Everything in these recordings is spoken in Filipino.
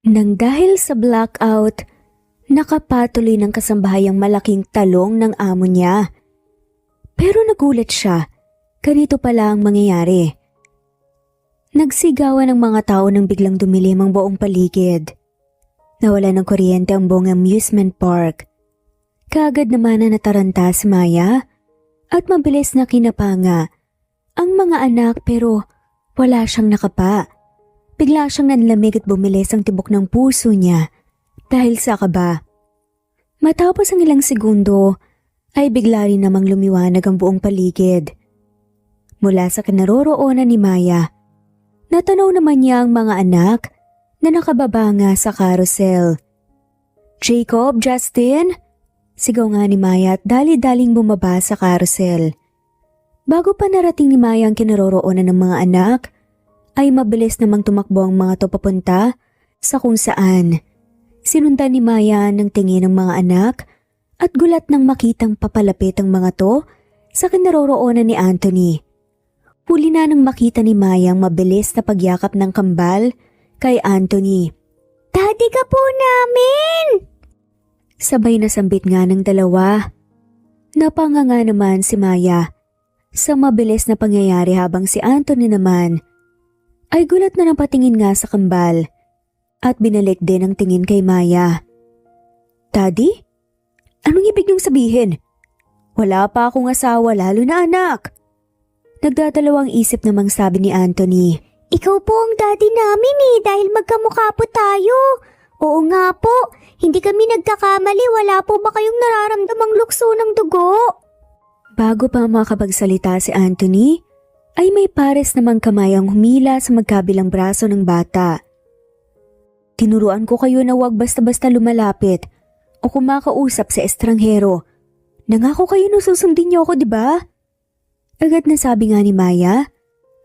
Nang dahil sa blackout, nakapatuloy ng kasambahayang malaking talong ng amo niya. Pero nagulat siya, ganito pala ang mangyayari. Nagsigawan ng mga tao nang biglang dumilim ang buong paligid. Nawala ng kuryente ang buong amusement park. Kaagad naman na nataranta si Maya at mabilis na kinapanga ang mga anak pero wala siyang nakapa. Bigla siyang nanlamig at bumilis ang tibok ng puso niya dahil sa kaba. Matapos ang ilang segundo ay bigla rin namang lumiwanag ang buong paligid. Mula sa kinaroroonan ni Maya, natanaw naman niya ang mga anak na nakababa nga sa carousel. "Jacob, Justin!" Sigaw nga ni Maya at dali-daling bumaba sa carousel. Bago pa narating ni Maya ang kinaroroonan ng mga anak, ay mabilis namang tumakbo ang mga to papunta sa kung saan. Sinundan ni Maya ng tingin ng mga anak at gulat nang makitang papalapit ang mga to sa kinaroroonan ni Anthony. Huli na nang makita ni Maya ang mabilis na pagyakap ng kambal kay Anthony. "Daddy ka po namin!" Sabay na sambit nga ng dalawa. Napanganga naman si Maya sa mabilis na pangyayari habang si Anthony naman ay gulat na napatingin nga sa kambal at binalik din ang tingin kay Maya. "Daddy? Anong ibig niyong sabihin? Wala pa akong asawa lalo na anak." Nagdadalawang isip namang sabi ni Anthony. "Ikaw po ang daddy namin dahil magkamukha po tayo." "Oo nga po, hindi kami nagkakamali, wala po ba kayong nararamdamang lukso ng dugo?" Bago pa makapagsalita si Anthony, ay may pares namang kamay ang humila sa magkabilang braso ng bata. "Tinuruan ko kayo na huwag basta-basta lumalapit o kumakausap sa estranghero. Nangako kayo na susundin niyo ako, di ba?" Agad na sabi nga ni Maya,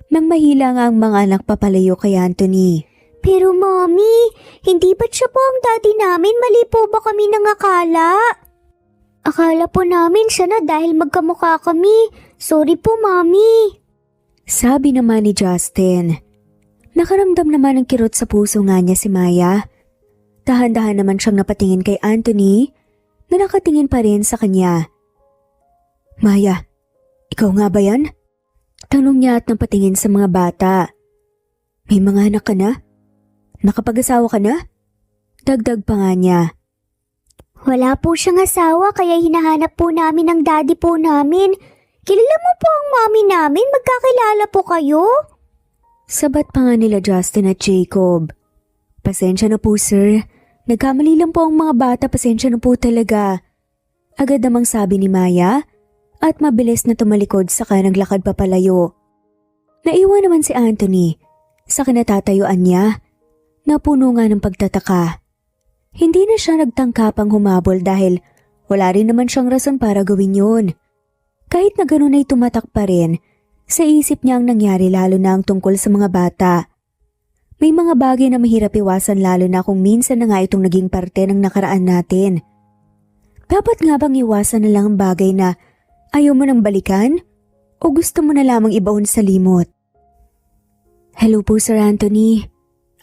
nang mahila nga ang mga anak papalayo kay Anthony. "Pero mommy, hindi ba't siya po ang daddy namin? Mali po ba kami nangakala?" "Akala po namin siya na dahil magkamukha kami. Sorry po, mommy." Sabi naman ni Justin. Nakaramdam naman ng kirot sa puso nga niya si Maya. Dahan-dahan naman siyang napatingin kay Anthony na nakatingin pa rin sa kanya. "Maya, ikaw nga ba yan?" Tanong niya at napatingin sa mga bata. "May mga anak ka na? Nakapag-asawa ka na?" Dagdag pa nga niya. "Wala po siyang asawa kaya hinahanap po namin ang daddy po namin. Kilala mo po ang mommy namin? Magkakilala po kayo?" Sabat pa nga nila Justin at Jacob. "Pasensya na po sir. Nagkamali lang po ang mga bata, pasensya na po talaga." Agad namang sabi ni Maya at mabilis na tumalikod saka naglakad papalayo. Naiwan naman si Anthony sa kinatatayuan niya. Napuno nga ng pagtataka. Hindi na siya nagtangkapang humabol dahil wala rin naman siyang rason para gawin yun. Kahit na gano'n ay tumatak pa rin, sa isip niya ang nangyari lalo na ang tungkol sa mga bata. May mga bagay na mahirap iwasan lalo na kung minsan na nga itong naging parte ng nakaraan natin. Dapat nga bang iwasan na lang ang bagay na ayaw mo nang balikan? O gusto mo na lamang ibaon sa limot? "Hello po Sir Anthony.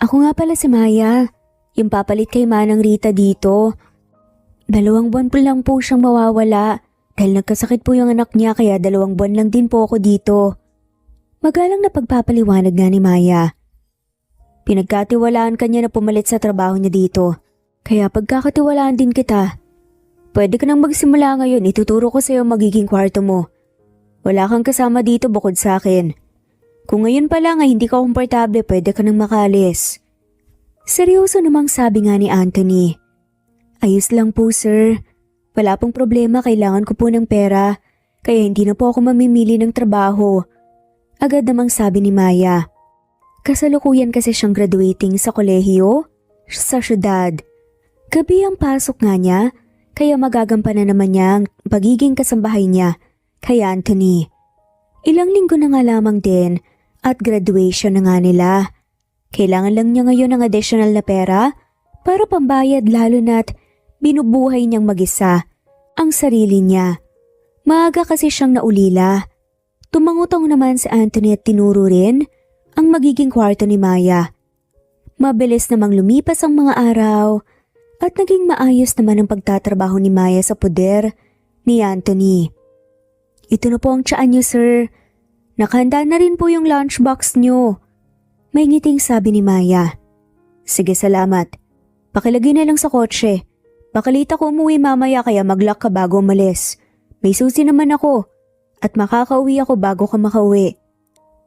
Ako nga pala si Maya, yung papalit kay Manang Rita dito. 2 buwan po lang po siyang mawawala dahil nagkasakit po yung anak niya kaya 2 buwan lang din po ako dito." Magalang na pagpapaliwanag nga ni Maya. "Pinagkatiwalaan kanya na pumalit sa trabaho niya dito, kaya pagkakatiwalaan din kita. Pwede ka nang magsimula ngayon, ituturo ko sa'yo magiging kwarto mo. Wala kang kasama dito bukod sa akin. Kung ngayon pa lang ay hindi ka komportable, pwede ka nang makalis." Seryoso namang sabi nga ni Anthony. "Ayos lang po sir. Wala pong problema, kailangan ko po ng pera, kaya hindi na po ako mamimili ng trabaho." Agad namang sabi ni Maya. Kasalukuyan kasi siyang graduating sa kolehiyo sa syudad. Gabi ang pasok nga niya, kaya magagampanan naman niya ang pagiging kasambahay niya kay Anthony. Ilang linggo na nga lamang din at graduation na nga nila. Kailangan lang niya ngayon ng additional na pera para pambayad lalo na't binubuhay niyang mag-isa ang sarili niya. Maaga kasi siyang naulila. Tumangutong naman si Anthony at tinuro rin ang magiging kwarto ni Maya. Mabilis namang lumipas ang mga araw at naging maayos naman ang pagtatrabaho ni Maya sa poder ni Anthony. Ito na po ang tiyaan niyo, sir. Nakahanda na rin po yung lunchbox niyo. May ngiting sabi ni Maya. Sige, salamat. Pakilagay na lang sa kotse. Pakalita ko umuwi mamaya kaya mag-lock ka bago umalis. May susi naman ako at makakauwi ako bago ka makauwi.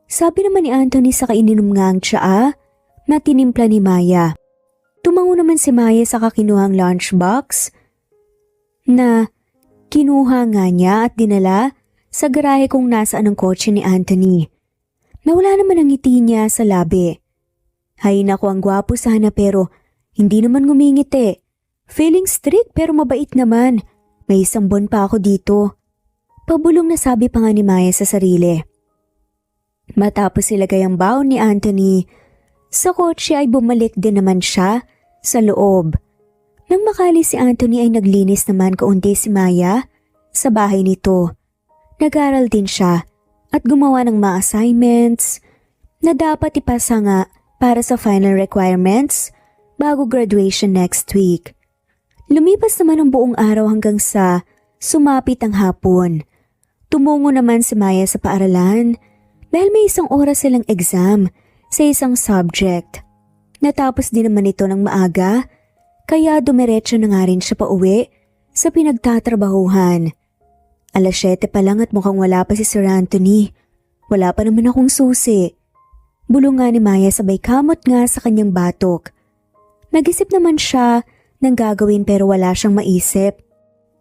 Sabi naman ni Anthony sa kaininom nga ang tsaa na tinimpla ni Maya. Tumango naman si Maya sa kakinuhang lunchbox na kinuha nga niya at dinala sa garahe kung nasaan ang kotse ni Anthony. Nawala naman ang ngiti niya sa labi. Hay nako, ang gwapo sana pero hindi naman ngumingiti. Feeling strict pero mabait naman. May isang buwan pa ako dito. Pabulong na sabi pa nga ni Maya sa sarili. Matapos ilagay ang baon ni Anthony sa kotse ay bumalik din naman siya sa loob. Nang makalis si Anthony ay naglinis naman kaunti si Maya sa bahay nito. Nag-aral din siya at gumawa ng mga assignments na dapat ipasa nga para sa final requirements bago graduation next week. Lumipas naman ang buong araw hanggang sa sumapit ang hapon. Tumungo naman si Maya sa paaralan dahil may isang oras silang exam sa isang subject. Natapos din naman ito ng maaga kaya dumiretso na nga rin siya pauwi sa pinagtatrabahuhan. 7:00 pa lang at mukhang wala pa si Sir Anthony. Wala pa naman akong susi. Bulong nga ni Maya sabay kamot nga sa kanyang batok. Nag-isip naman siya ng gagawin pero wala siyang maisip.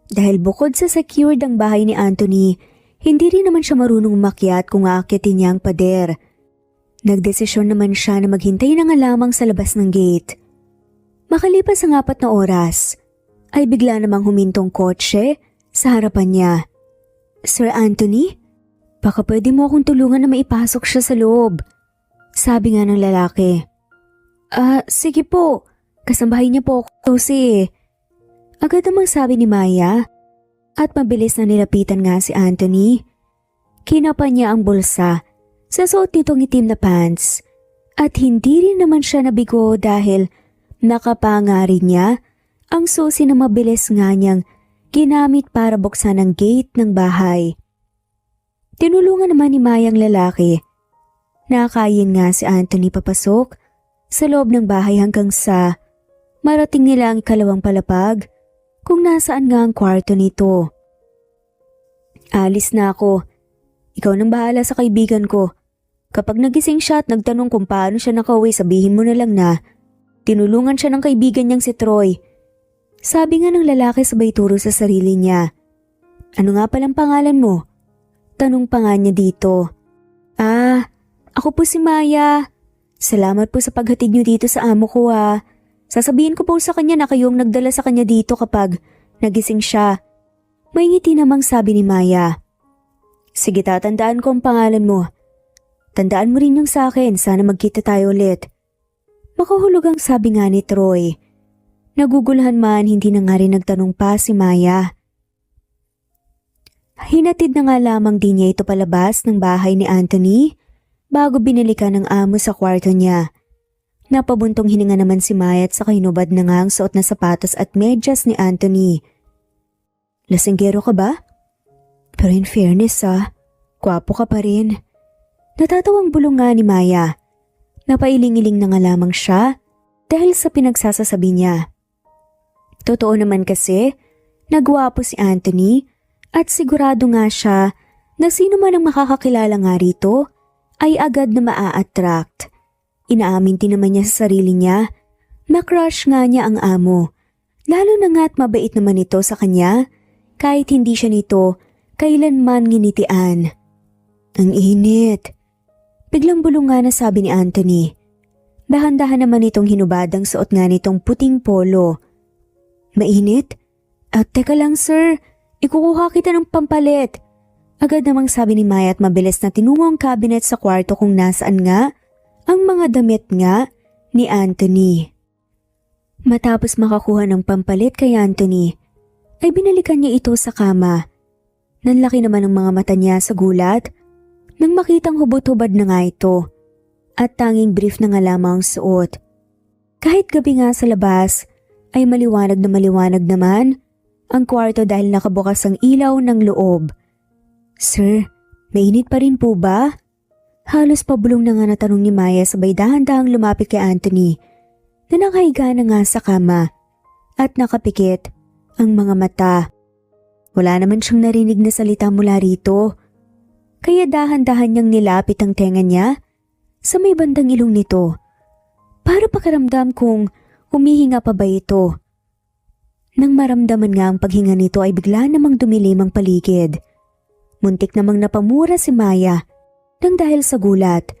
Dahil bukod sa secured ang bahay ni Anthony, hindi rin naman siya marunong umakyat kung aakyatin niya ang pader. Nagdesisyon naman siya na maghintay na nga lamang sa labas ng gate. Makalipas ang 4 na oras, ay bigla namang humintong kotse sa harapan niya. Sir Anthony, baka pwede mo akong tulungan na maipasok siya sa loob. Sabi nga ng lalaki. Sige po. Kasambahay niya po ako si. Agad namang sabi ni Maya at mabilis na nilapitan nga si Anthony. Kinapa niya ang bulsa sa suot nitong itim na pants at hindi rin naman siya nabigo dahil nakapanga rin niya ang susi na mabilis nga niyang ginamit para buksan ang gate ng bahay. Tinulungan naman ni Maya ang lalaki. Nakayin nga si Anthony papasok sa loob ng bahay hanggang sa marating nila ang ikalawang palapag kung nasaan nga ang kwarto nito. Alis na ako. Ikaw nang bahala sa kaibigan ko. Kapag nagising siya at nagtanong kung paano siya nakauwi, sabihin mo na lang na tinulungan siya ng kaibigan niyang si Troy. Sabi nga ng lalaki sabay turo sa sarili niya. Ano nga palang pangalan mo? Tanong pa nga niya dito. Ako po si Maya. Salamat po sa paghatid niyo dito sa amo ko ha. Sasabihin ko po sa kanya na kayong nagdala sa kanya dito kapag nagising siya. May ngiti namang sabi ni Maya. Sige, tatandaan ko ang pangalan mo. Tandaan mo rin yung sa akin, sana magkita tayo ulit. Makahulog ang sabi nga ni Troy. Nagugulahan man, hindi na nga rin nagtanong pa si Maya. Hinatid na nga lamang din niya ito palabas ng bahay ni Anthony bago binilikan ng amo sa kwarto niya. Napabuntong hininga naman si Maya at saka hinubad na nga ang suot na sapatos at medyas ni Anthony. Lasinggero ka ba? Pero in fairness gwapo ka pa rin. Natatawang bulong nga ni Maya. Napailing-iling na nga lamang siya dahil sa pinagsasasabi niya. Totoo naman kasi, nagwapo si Anthony at sigurado nga siya na sino man ang makakakilala nga rito ay agad na maa-attract. Inaamin din naman niya sa sarili niya na crush nga niya ang amo. Lalo na nga't mabait naman ito sa kanya kahit hindi siya nito kailanman nginitian. Ang init. Biglang bulong nga na sabi ni Anthony. Dahan-dahan naman itong hinubad ang suot nga nitong puting polo. Mainit? Teka lang sir, ikukuha kita ng pampalit. Agad namang sabi ni Maya at mabilis na tinungo ang cabinet sa kwarto kung nasaan nga ang mga damit nga ni Anthony. Matapos makakuha ng pampalit kay Anthony, ay binalikan niya ito sa kama. Nanlaki naman ang mga mata niya sa gulat nang makitang hubot-hubad na nga ito at tanging brief na nga lamang ang suot. Kahit gabi nga sa labas, ay maliwanag na maliwanag naman ang kwarto dahil nakabukas ang ilaw ng loob. Sir, mainit pa rin po ba? Halos pabulong na nga natanong ni Maya sabay dahan-dahang lumapit kay Anthony na nakahiga na nga sa kama at nakapikit ang mga mata. Wala naman siyang narinig na salita mula rito, kaya dahan-dahan niyang nilapit ang tenga niya sa may bandang ilong nito para pakiramdam kung humihinga pa ba ito. Nang maramdaman nga ang paghinga nito ay bigla namang dumilim ang paligid. Muntik namang napamura si Maya nang dahil sa gulat.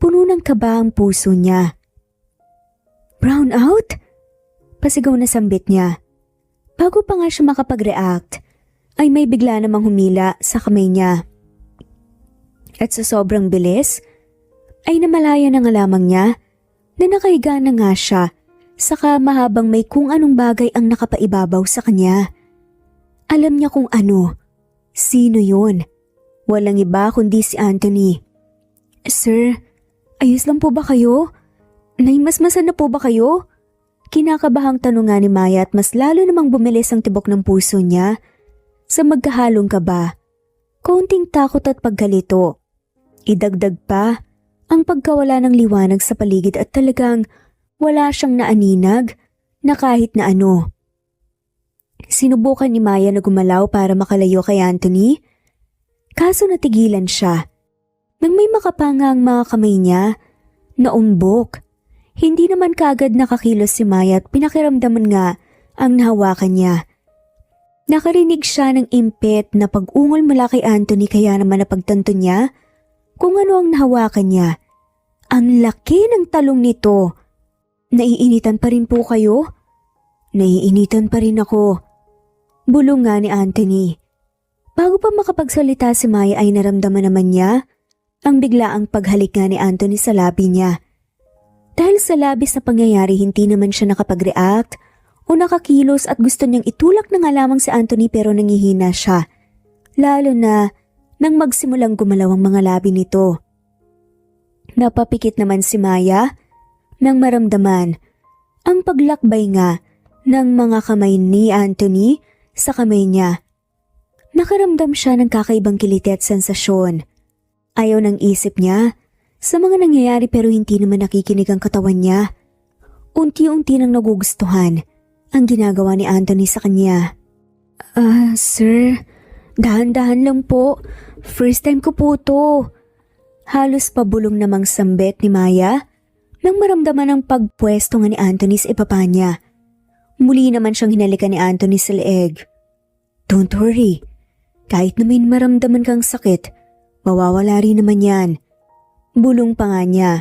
Puno ng kaba ang puso niya. Brown out? Pasigaw na sambit niya. Bago pa nga siya makapag-react, ay may bigla namang humila sa kamay niya. At sa sobrang bilis, ay namalaya na nga lamang niya na nakahiga na nga siya sa kama habang may kung anong bagay ang nakapaibabaw sa kanya. Alam niya kung ano. Sino yun? Walang iba kundi si Anthony. Sir, ayos lang po ba kayo? Naimasmasan na po ba kayo? Kinakabahang tanong nga ni Maya at mas lalo namang bumilis ang tibok ng puso niya sa magkahalong kaba, kaunting takot at pagkalito. Idagdag pa ang pagkawala ng liwanag sa paligid at talagang wala siyang naaninag na kahit na ano. Sinubukan ni Maya na gumalaw para makalayo kay Anthony, kaso natigilan siya. Nang may makapanga ang mga kamay niya, naumbok. Hindi naman kaagad nakakilos si Maya at pinakiramdaman nga ang nahawakan niya. Nakarinig siya ng impet na pag-ungol mula kay Anthony kaya naman napagtanto niya kung ano ang nahawakan niya. Ang laki ng talong nito. Naiinitan pa rin po kayo? Naiinitan pa rin ako. Bulong nga ni Anthony. Bago pa makapagsalita si Maya ay naramdaman naman niya ang biglaang paghalik nga ni Anthony sa labi niya. Dahil sa labis na pangyayari hindi naman siya nakapag-react o nakakilos at gusto niyang itulak na nga lamang si Anthony pero nangihina siya. Lalo na nang magsimulang gumalaw ang mga labi nito. Napapikit naman si Maya nang maramdaman ang paglakbay nga ng mga kamay ni Anthony sa kamay niya. Nakaramdam siya ng kakaibang kiliti at sensasyon. Ayaw ng isip niya sa mga nangyayari pero hindi naman nakikinig ang katawan niya. Unti-unti nang nagugustuhan ang ginagawa ni Anthony sa kanya. Sir, dahan-dahan lang po. First time ko po to. Halos pabulong namang sambet ni Maya nang maramdaman ang pagpwesto nga ni Anthony sa ibaba niya. Muli naman siyang hinalikan ni Anthony sa leeg. Don't worry. Kahit na may maramdaman kang sakit, mawawala rin naman yan. Bulong pa nga niya.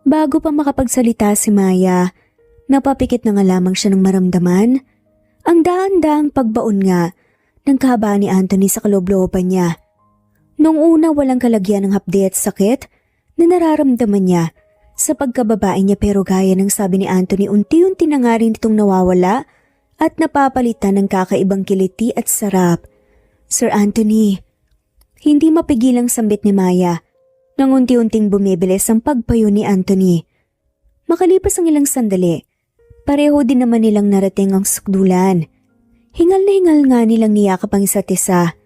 Bago pa makapagsalita si Maya, napapikit na nga lamang siya ng maramdaman ang daan-daang pagbaon nga ng kahaba ni Anthony sa kaloob-looban niya. Noong una walang kalagyan ng hapdi at sakit na nararamdaman niya sa pagkababae niya pero gaya ng sabi ni Anthony unti-unti na nga rin itong nawawala at napapalitan ng kakaibang kiliti at sarap. Sir Anthony, hindi mapigilang sambit ni Maya nang unti-unting bumibilis ang pagpayo ni Anthony. Makalipas ang ilang sandali, pareho din naman nilang narating ang sukdulan. Hingal na hingal nga nilang niyakap ang isa't isa.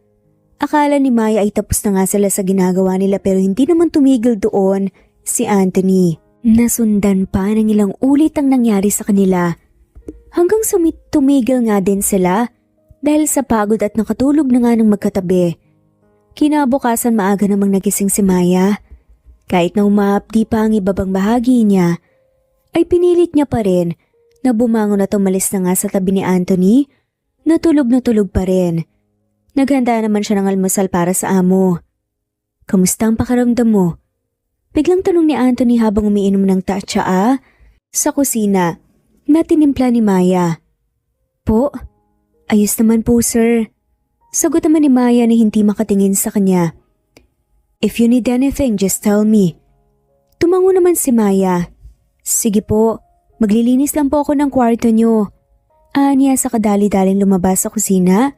Akala ni Maya ay tapos na nga sila sa ginagawa nila pero hindi naman tumigil doon si Anthony. Nasundan pa ng ilang ulit ang nangyari sa kanila. Hanggang tumigil nga din sila dahil sa pagod at nakatulog na nga ng magkatabi. Kinabukasan maaga namang nagising si Maya. Kahit na umahapdi pa ang ibabang bahagi niya, ay pinilit niya pa rin na bumangon at umalis na nga sa tabi ni Anthony na tulog pa rin. Naghanda naman siya ng almusal para sa amo. Kamusta ang pakiramdam mo? Biglang tanong ni Anthony habang umiinom ng tatsaa sa kusina na tinimpla ni Maya. Po, ayos naman po sir. Sagot naman ni Maya na hindi makatingin sa kanya. If you need anything, just tell me. Tumango naman si Maya. Sige po, maglilinis lang po ako ng kwarto niyo. Aniya sa kadali-daling lumabas sa kusina.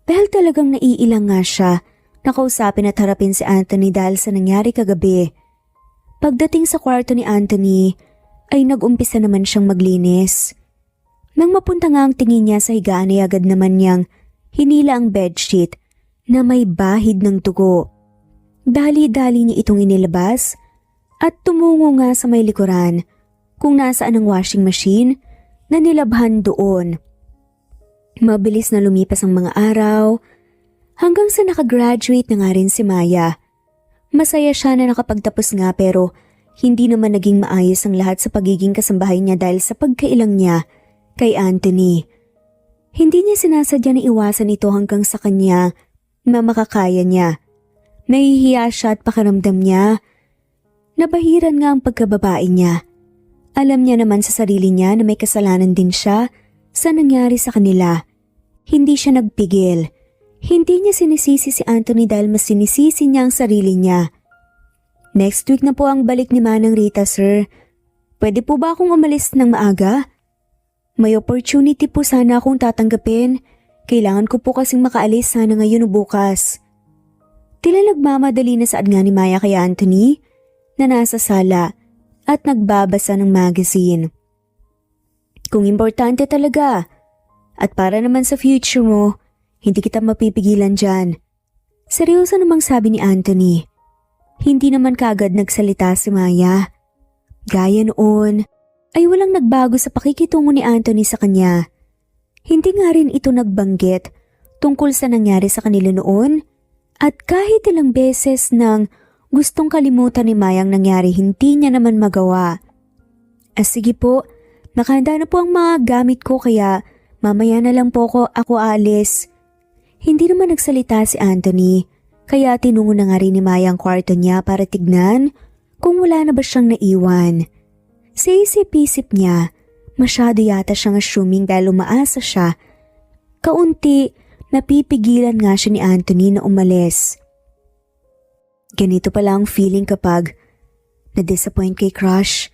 Dahil talagang naiilang nga siya, nakausapin at harapin si Anthony dahil sa nangyari kagabi. Pagdating sa kwarto ni Anthony, ay nag-umpisa naman siyang maglinis. Nang mapunta nga ang tingin niya sa higaan ay agad naman niyang hinila ang bedsheet na may bahid ng dugo. Dali-dali niya itong inilabas at tumungo nga sa may likuran kung nasaan ang washing machine na nilabhan doon. Mabilis na lumipas ang mga araw hanggang sa nakagraduate na nga rin si Maya. Masaya siya na nakapagtapos nga pero hindi naman naging maayos ang lahat sa pagiging kasambahay niya dahil sa pagkailang niya kay Anthony. Hindi niya sinasadya na iwasan ito hanggang sa kanya na makakaya niya. Nahihiya siya at pakiramdam niya. Nabahiran nga ang pagkababae niya. Alam niya naman sa sarili niya na may kasalanan din siya sa nangyari sa kanila. Hindi siya nagpigil. Hindi niya sinisisi si Anthony dahil mas sinisisi niya ang sarili niya. Next week na po ang balik ni Manang Rita, sir. Pwede po ba akong umalis ng maaga? May opportunity po sana akong tatanggapin. Kailangan ko po kasing makaalis sana ngayon o bukas. Tila nagmamadali na saad nga ni Maya kay Anthony na nasa sala at nagbabasa ng magazine. Kung importante talaga at para naman sa future mo, hindi kita mapipigilan dyan. Seryoso namang sabi ni Anthony. Hindi naman kaagad nagsalita si Maya. Gaya noon, ay walang nagbago sa pakikitungo ni Anthony sa kanya. Hindi nga rin ito nagbanggit tungkol sa nangyari sa kanila noon at kahit ilang beses nang gustong kalimutan ni Maya ang nangyari hindi niya naman magawa. Sige po, nakahanda na po ang mga gamit ko kaya mamaya na lang po ako aalis. Hindi naman nagsalita si Anthony kaya tinungo na nga rin ni Maya ang kwarto niya para tignan kung wala na ba siyang naiwan. Sa isip-isip niya, masyado yata siyang assuming dahil umaasa siya. Kaunti, napipigilan nga siya ni Anthony na umalis. Ganito pala ang feeling kapag na-disappoint kay crush.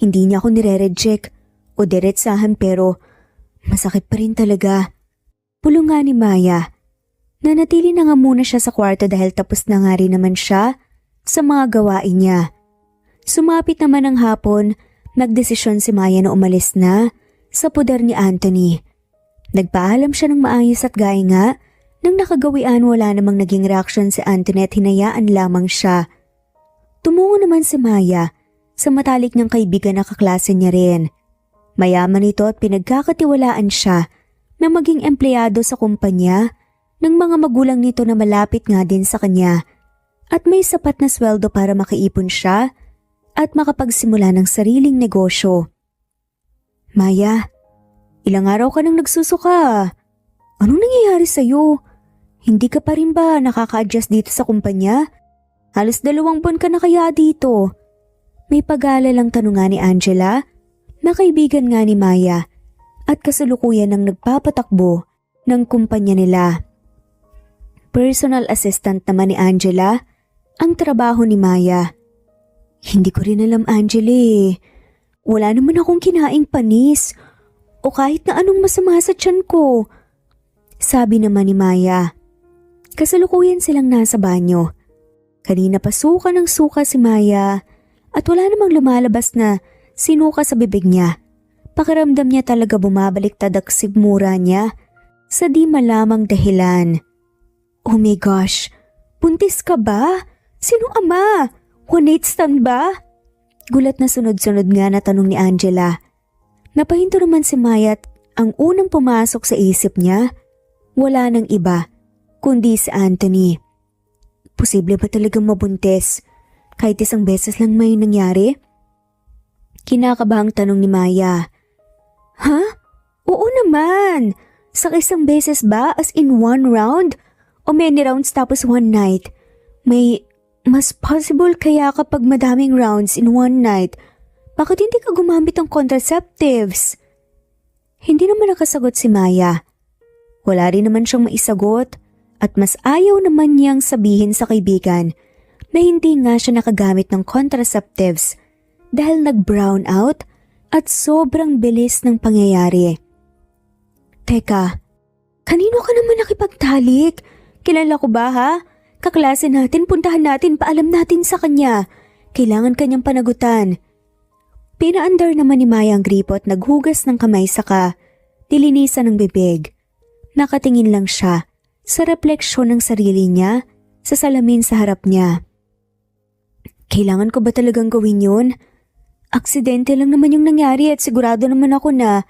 Hindi niya ako nire-reject o diretsahan pero masakit pa rin talaga. Pulong nga ni Maya. Nanatili na nga muna siya sa kwarto dahil tapos na nga rin naman siya sa mga gawain niya. Sumapit naman ang hapon, nagdesisyon si Maya na umalis na sa poder ni Anthony. Nagpaalam siya ng maayos at gaya nga nang nakagawian wala namang naging reaksyon si Anthony at hinayaan lamang siya. Tumungo naman si Maya sa matalik ng kaibigan na kaklase niya rin. Mayaman ito at pinagkakatiwalaan siya na maging empleyado sa kumpanya ng mga magulang nito na malapit nga din sa kanya at may sapat na sweldo para makaipon siya at makapagsimula ng sariling negosyo. Maya, ilang araw ka nang nagsusuka. Anong nangyayari sa'yo? Hindi ka pa rin ba nakaka-adjust dito sa kumpanya? Halos 2 buwan ka na kaya dito. May pag-aalalang tanong nga ni Angela na kaibigan nga ni Maya at kasalukuyan ng nagpapatakbo ng kumpanya nila. Personal assistant naman ni Angela ang trabaho ni Maya. Hindi ko rin alam, Angela eh. Wala naman akong kinaing panis o kahit na anong masama sa tiyan ko. Sabi naman ni Maya. Kasalukuyan silang nasa banyo. Kanina pa suka ng suka si Maya at wala namang lumalabas na sinuka sa bibig niya. Pakiramdam niya talaga bumabaliktad ang sigmura niya sa di malamang dahilan. Oh my gosh, buntis ka ba? Sinong ama? One night stand ba? Gulat na sunod-sunod nga na tanong ni Angela. Napahinto naman si Maya at ang unang pumasok sa isip niya, wala nang iba, kundi si Anthony. Posible ba talagang mabuntis? Kahit isang beses lang may nangyari? Kinakabahang tanong ni Maya. Ha? Oo naman. Sa isang beses ba as in one round? O many rounds tapos one night? May mas possible kaya kapag madaming rounds in one night? Bakit hindi ka gumamit ng contraceptives? Hindi naman nakasagot si Maya. Wala rin naman siyang maisagot at mas ayaw naman niyang sabihin sa kaibigan na hindi nga siya nakagamit ng contraceptives dahil nag-brown out at sobrang bilis ng pangyayari. Teka, kanino ka naman nakipagtalik? Kilala ko ba ha? Kaklase natin, puntahan natin, paalam natin sa kanya. Kailangan kanyang panagutan. Pinaandar naman ni Maya ang gripo at naghugas ng kamay saka nilinisan ng bibig. Nakatingin lang siya sa refleksyon ng sarili niya sa salamin sa harap niya. Kailangan ko ba talagang gawin yun? Aksidente lang naman yung nangyari at sigurado naman ako na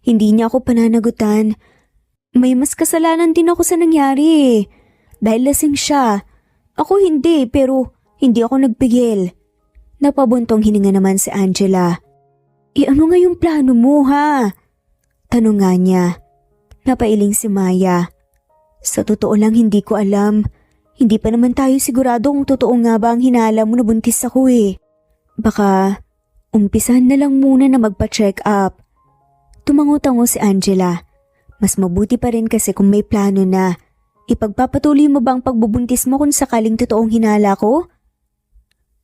hindi niya ako pananagutan. May mas kasalanan din ako sa nangyari eh. Dahil lasing siya. Ako hindi pero hindi ako nagpigil. Napabuntong hininga naman si Angela. Ano nga yung plano mo ha? Tanong nga niya. Napailing si Maya. Sa totoo lang hindi ko alam. Hindi pa naman tayo sigurado kung totoo nga ba ang hinala mo na buntis ako eh. Baka umpisahan na lang muna na magpa-check up. Tumango-tango si Angela. Mas mabuti pa rin kasi kung may plano na. Ipagpapatuloy mo ba ang pagbubuntis mo kung sakaling totoong hinala ko?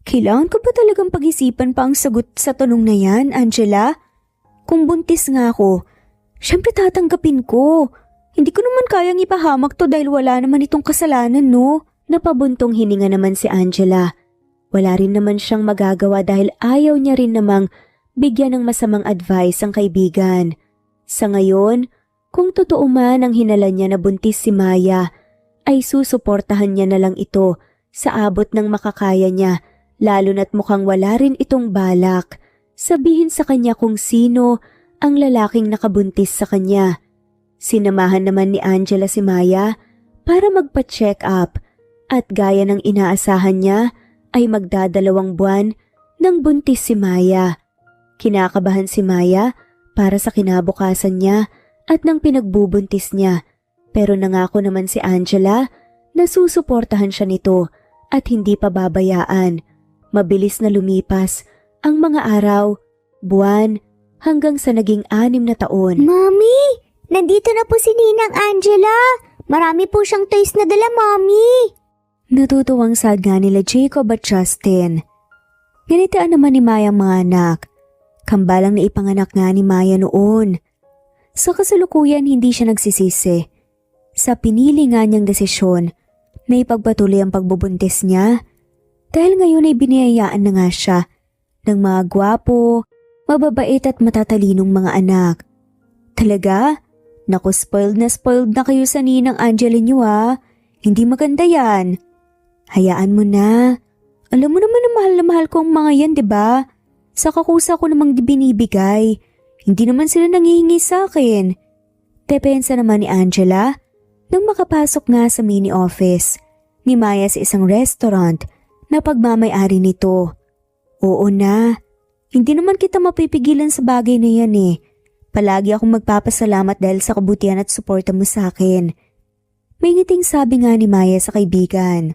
Kailangan ko ba talagang pag-isipan pa ang sagot sa tanong na yan, Angela? Kung buntis nga ako, syempre tatanggapin ko. Hindi ko naman kayang ipahamak to dahil wala naman itong kasalanan, no? Napabuntong hininga naman si Angela. Wala rin naman siyang magagawa dahil ayaw niya rin namang bigyan ng masamang advice ang kaibigan. Sa ngayon, kung totoo man ang hinala niya na buntis si Maya, ay susuportahan niya na lang ito sa abot ng makakaya niya. Lalo na't mukhang wala rin itong balak. Sabihin sa kanya kung sino ang lalaking nakabuntis sa kanya. Sinamahan naman ni Angela si Maya para magpa-check up at gaya ng inaasahan niya ay magdadalawang buwan nang buntis si Maya. Kinakabahan si Maya para sa kinabukasan niya at ng pinagbubuntis niya. Pero nangako naman si Angela na susuportahan siya nito at hindi pa babayaan. Mabilis na lumipas ang mga araw, buwan, hanggang sa naging 6 na taon. Mommy! Nandito na po si Ninang Angela! Marami po siyang toys na dala, Mommy! Natutuwang sad nga nila Jacob at Justin. Ganitaan naman ni Maya ang mga anak. Kambalang na ipanganak nga ni Maya noon. Sa kasalukuyan hindi siya nagsisisi. Sa pinili nga niyang desisyon, may pagpatuloy ang pagbubuntis niya. Dahil ngayon ay biniyayaan na nga siya ng mga gwapo, mababait at matatalinong mga anak. Talaga? Naku, spoiled na kayo sa Ninang Angela niyo ha. Hindi maganda yan. Hayaan mo na. Alam mo naman na mahal ko ang mga yan, diba? Sa kakusa ko namang binibigay. Hindi naman sila nangihingi sa akin. Depensa naman ni Angela nang makapasok nga sa mini office ni Maya sa isang restaurant na pagmamay-ari nito. Oo na, hindi naman kita mapipigilan sa bagay na yan eh. Palagi akong magpapasalamat dahil sa kabutihan at suporta mo sa akin. May ngiting sabi nga ni Maya sa kaibigan.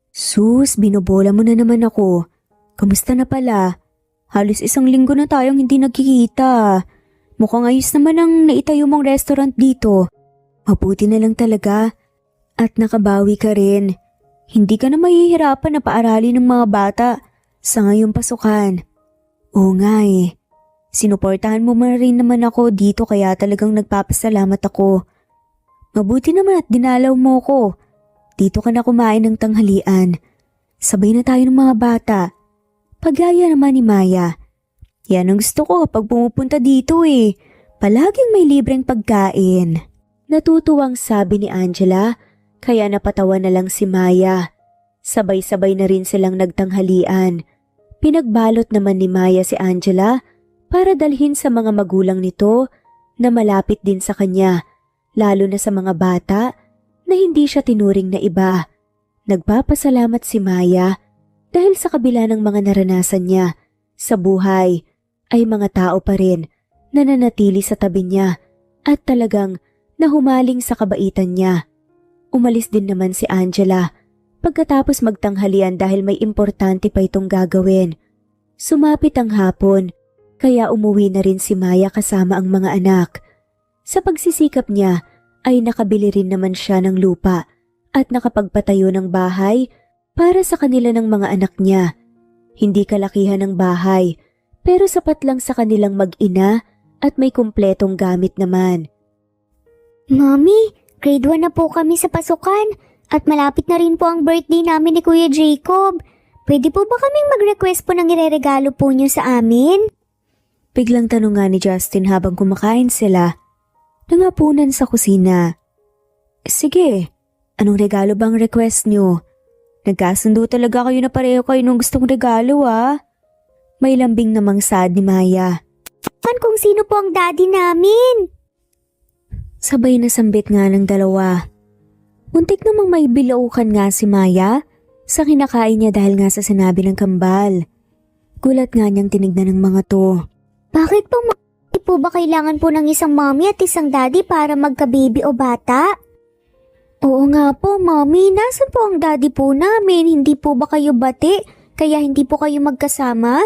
Sus, binobola mo na naman ako. Kamusta na pala? Halos 1 linggo na tayong hindi nagkikita. Mukhang ayos naman ang naitayo mong restaurant dito. Mabuti na lang talaga. At nakabawi ka rin. Hindi ka na mahihirapan na paaralin ng mga bata sa ngayong pasukan. Oo nga eh. Sinuportahan mo man rin naman ako dito kaya talagang nagpapasalamat ako. Mabuti naman at dinalaw mo ko. Dito ka na kumain ng tanghalian. Sabay na tayo ng mga bata. Pagaya naman ni Maya. Yan ang gusto ko kapag pumupunta dito eh. Palaging may libreng pagkain. Natutuwang sabi ni Angela. Kaya napatawa na lang si Maya. Sabay-sabay na rin silang nagtanghalian. Pinagbalot naman ni Maya si Angela para dalhin sa mga magulang nito na malapit din sa kanya, lalo na sa mga bata na hindi siya tinuring na iba. Nagpapasalamat si Maya dahil sa kabila ng mga naranasan niya sa buhay ay mga tao pa rin na nanatili sa tabi niya at talagang nahumaling sa kabaitan niya. Umalis din naman si Angela pagkatapos magtanghalian dahil may importante pa itong gagawin. Sumapit ang hapon kaya umuwi na rin si Maya kasama ang mga anak. Sa pagsisikap niya ay nakabili rin naman siya ng lupa at nakapagpatayo ng bahay para sa kanila ng mga anak niya. Hindi kalakihan ng bahay pero sapat lang sa kanilang mag-ina at may kumpletong gamit naman. Mommy, grade 1 na po kami sa pasukan at malapit na rin po ang birthday namin ni Kuya Jacob. Pwede po ba kaming mag-request po ng ireregalo po niyo sa amin? Biglang tanong nga ni Justin habang kumakain sila ng hapunan sa kusina. Sige, anong regalo bang request nyo? Nagkasundo talaga kayo na pareho kayo nung gustong regalo May lambing namang sad ni Maya. Kung sino po ang daddy namin? Sabay na sambit nga ng dalawa. Muntik namang may bilaukan nga si Maya sa kinakain niya dahil nga sa sinabi ng kambal. Gulat nga niyang tinignan ng mga to. Bakit po po ba kailangan po ng isang mommy at isang daddy para magka-baby o bata? Oo nga po, mommy. Nasaan po ang daddy po namin? Hindi po ba kayo bati? Kaya hindi po kayo magkasama?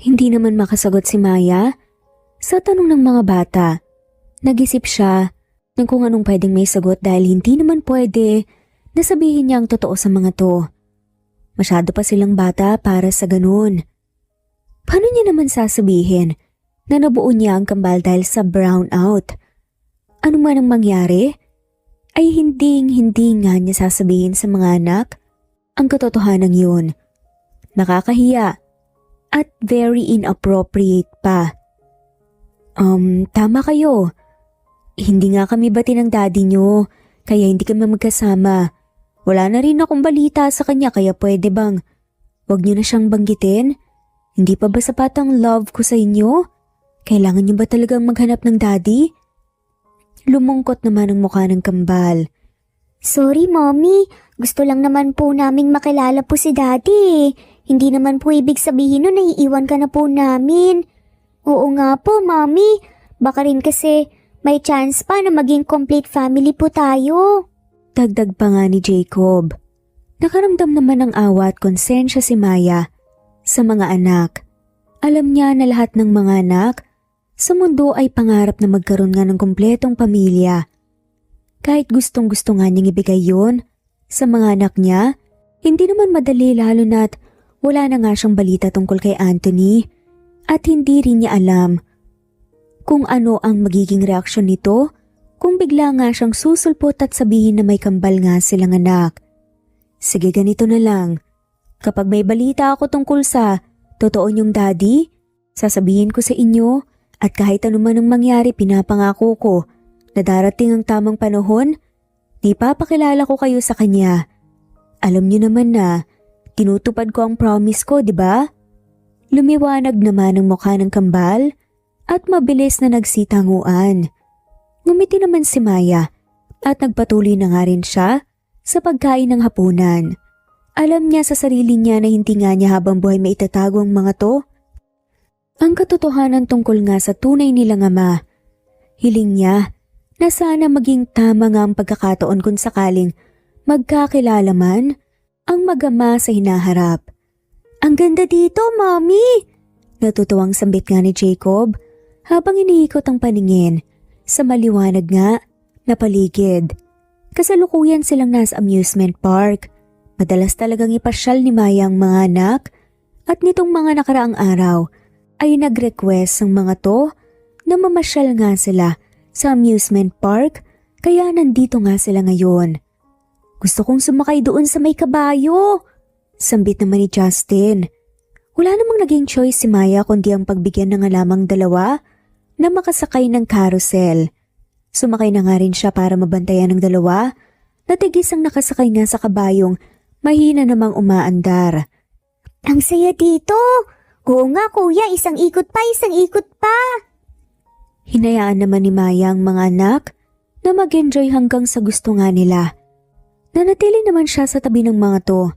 Hindi naman makasagot si Maya sa tanong ng mga bata. Nag-isip siya ng kung anong pwedeng may sagot dahil hindi naman pwede na sabihin niya ang totoo sa mga to. Masyado pa silang bata para sa ganun. Paano niya naman sasabihin na nabuo niya ang kambal dahil sa brownout? Ano man ang mangyari, ay hindi nga niya sasabihin sa mga anak ang katotohanan yun. Nakakahiya at very inappropriate pa. Tama kayo. Hindi nga kami bati ng daddy nyo, kaya hindi kami magkasama. Wala na rin akong balita sa kanya kaya pwede bang wag nyo na siyang banggitin? Hindi pa ba sapat ang love ko sa inyo? Kailangan nyo ba talagang maghanap ng daddy? Lumungkot naman ang mukha ng kambal. Sorry, mommy. Gusto lang naman po naming makilala po si daddy. Hindi naman po ibig sabihin nun na iiwan ka na po namin. Oo nga po, mommy. Baka rin kasi may chance pa na maging complete family po tayo. Dagdag pa nga ni Jacob. Nakaramdam naman ng awa at konsensya si Maya sa mga anak. Alam niya na lahat ng mga anak sa mundo ay pangarap na magkaroon nga ng kumpletong pamilya. Kahit gustong-gusto nga niyang ibigay yun sa mga anak niya, hindi naman madali lalo na't wala na nga siyang balita tungkol kay Anthony at hindi rin niya alam kung ano ang magiging reaksyon nito kung bigla nga siyang susulpot at sabihin na may kambal nga silang anak. Sige, ganito na lang. Kapag may balita ako tungkol sa totoo niyong daddy, sasabihin ko sa inyo at kahit anuman ang mangyari pinapangako ko na darating ang tamang panahon, di papakilala ko kayo sa kanya. Alam niyo naman na tinutupad ko ang promise ko, di ba? Lumiwanag naman ang mukha ng kambal at mabilis na nagsitanguan. Ngumiti naman si Maya at nagpatuloy na nga rin siya sa pagkain ng hapunan. Alam niya sa sarili niya na hindi nga niya habang buhay maitatago ang mga to. Ang katotohanan tungkol nga sa tunay nilang ama. Hiling niya na sana maging tama nga ang pagkakataon kung sakaling magkakilala man ang mag-ama sa hinaharap. Ang ganda dito, Mommy! Natutuwang sambit nga ni Jacob habang iniikot ang paningin sa maliwanag nga na paligid. Kasalukuyan silang nasa amusement park. Madalas talagang ipasyal ni Maya ang mga anak at nitong mga nakaraang araw ay nag-request ang mga to na mamasyal nga sila sa amusement park kaya nandito nga sila ngayon. Gusto kong sumakay doon sa may kabayo. Sambit naman ni Justin. Wala namang naging choice si Maya kundi ang pagbigyan ng alamang dalawa na makasakay ng carousel. Sumakay na nga rin siya para mabantayan ng dalawa na tigis ang nakasakay nga sa kabayong mahina namang umaandar. Ang saya dito! Oo nga kuya, isang ikot pa, isang ikot pa! Hinayaan naman ni Maya ang mga anak na mag-enjoy hanggang sa gusto nga nila. Nanatili naman siya sa tabi ng mga to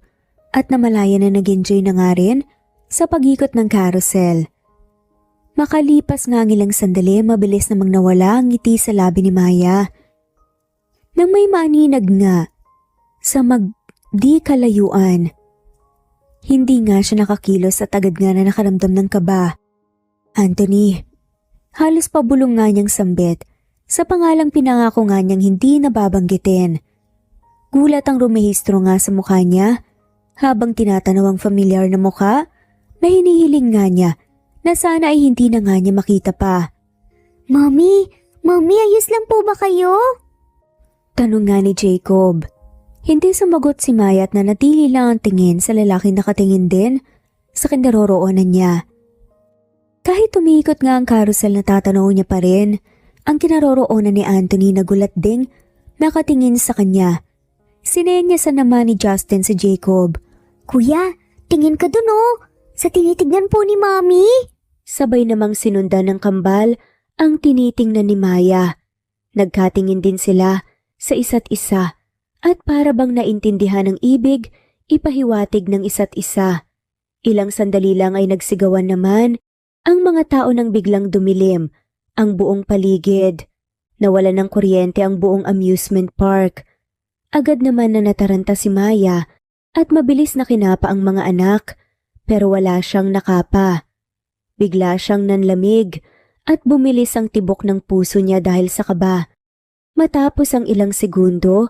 at namalaya na nag-enjoy na nga rin sa pag-ikot ng carousel. Makalipas nga ang ilang sandali, mabilis namang nawala ang ngiti sa labi ni Maya. Nang may maaninag nga sa di kalayuan. Hindi nga siya nakakilos at agad nga na nakaramdam ng kaba. Anthony, halos pabulong nga niyang sambit sa pangalang pinangako nga niyang hindi nababanggitin. Gulat ang rumehistro nga sa mukha niya habang tinatanaw ang familiar na mukha na hinihiling nga niya na sana ay hindi na nga niya makita pa. Mommy, ayos lang po ba kayo? Tanong nga ni Jacob. Hindi sumagot si Maya at nanatili lang ang tingin sa lalaking nakatingin din sa kinaroroonan niya. Kahit tumiikot nga ang carousel na tatanaw niya pa rin, ang kinaroroonan ni Anthony nagulat ding nakatingin sa kanya. Sinenyasa naman ni Justin si Jacob. Kuya, tingin ka dun oh. Sa tinitignan po ni Mami. Sabay namang sinundan ng kambal ang tinitingnan ni Maya. Nagkatingin din sila sa isa't isa at para bang naintindihan ng ibig, ipahiwatig ng isa't isa. Ilang sandali lang ay nagsigawan naman ang mga tao nang biglang dumilim ang buong paligid. Nawala ng kuryente ang buong amusement park. Agad naman na nataranta si Maya at mabilis na kinapa ang mga anak pero wala siyang nakapa. Bigla siyang nanlamig at bumilis ang tibok ng puso niya dahil sa kaba. Matapos ang ilang segundo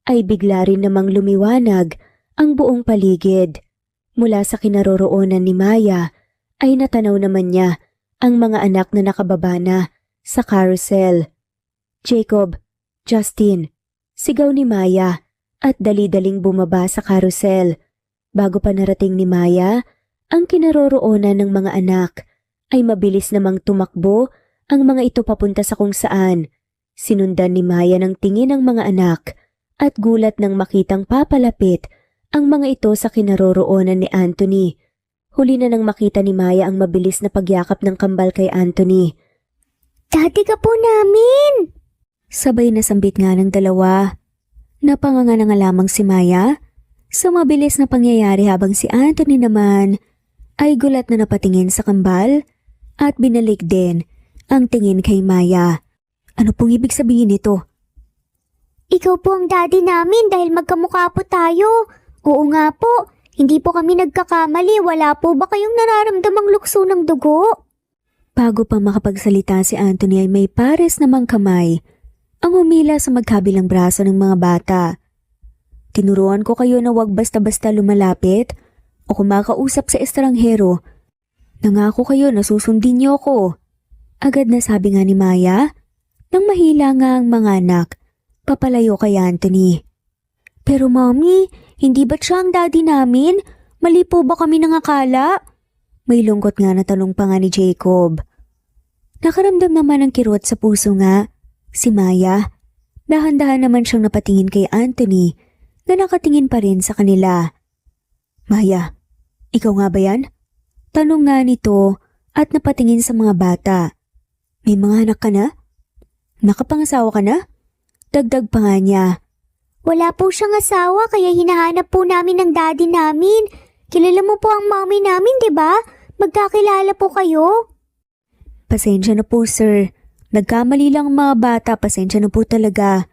ay bigla rin namang lumiwanag ang buong paligid. Mula sa kinaroroonan ni Maya ay natanaw naman niya ang mga anak na nakababa na sa carousel. Jacob, Justin, sigaw ni Maya at dali-daling bumaba sa carousel. Bago pa narating ni Maya ang kinaroroonan ng mga anak, ay mabilis namang tumakbo ang mga ito papunta sa kung saan. Sinundan ni Maya ng tingin ng mga anak at gulat nang makitang papalapit ang mga ito sa kinaroroonan ni Anthony. Huli na nang makita ni Maya ang mabilis na pagyakap ng kambal kay Anthony. Daddy ka po namin! Sabay na sambit nga ng dalawa. Napanganga na nga lamang si Maya sa mabilis na pangyayari habang si Anthony naman ay gulat na napatingin sa kambal at binalik din ang tingin kay Maya. Ano pong ibig sabihin nito? Ikaw po ang daddy namin dahil magkamukha po tayo. Oo nga po, hindi po kami nagkakamali. Wala po ba kayong nararamdamang lukso ng dugo? Bago pa makapagsalita si Anthony ay may pares namang kamay ang humila sa magkabilang braso ng mga bata. Tinuruan ko kayo na wag basta-basta lumalapit o kumakausap sa estranghero. Nangako kayo na susundin niyo ako. Agad na sabi nga ni Maya nang mahila nga ang mga anak papalayo kay Anthony. Pero Mommy, hindi ba't siya ang daddy namin? Mali po ba kami nangakala? May lungkot nga na tanong pa nga ni Jacob. Nakaramdam naman ng kirot sa puso nga si Maya. Dahan-dahan naman siyang napatingin kay Anthony na nakatingin pa rin sa kanila. Maya, ikaw nga ba yan? Tanong nga nito at napatingin sa mga bata. May mga anak ka na? Nakapangasawa ka na? Dagdag pa nga niya. Wala po siyang asawa kaya hinahanap po namin ng daddy namin. Kilala mo po ang mommy namin, di ba? Magkakilala po kayo. Pasensya na po, sir. Nagkamali lang ang mga bata, pasensya na po talaga.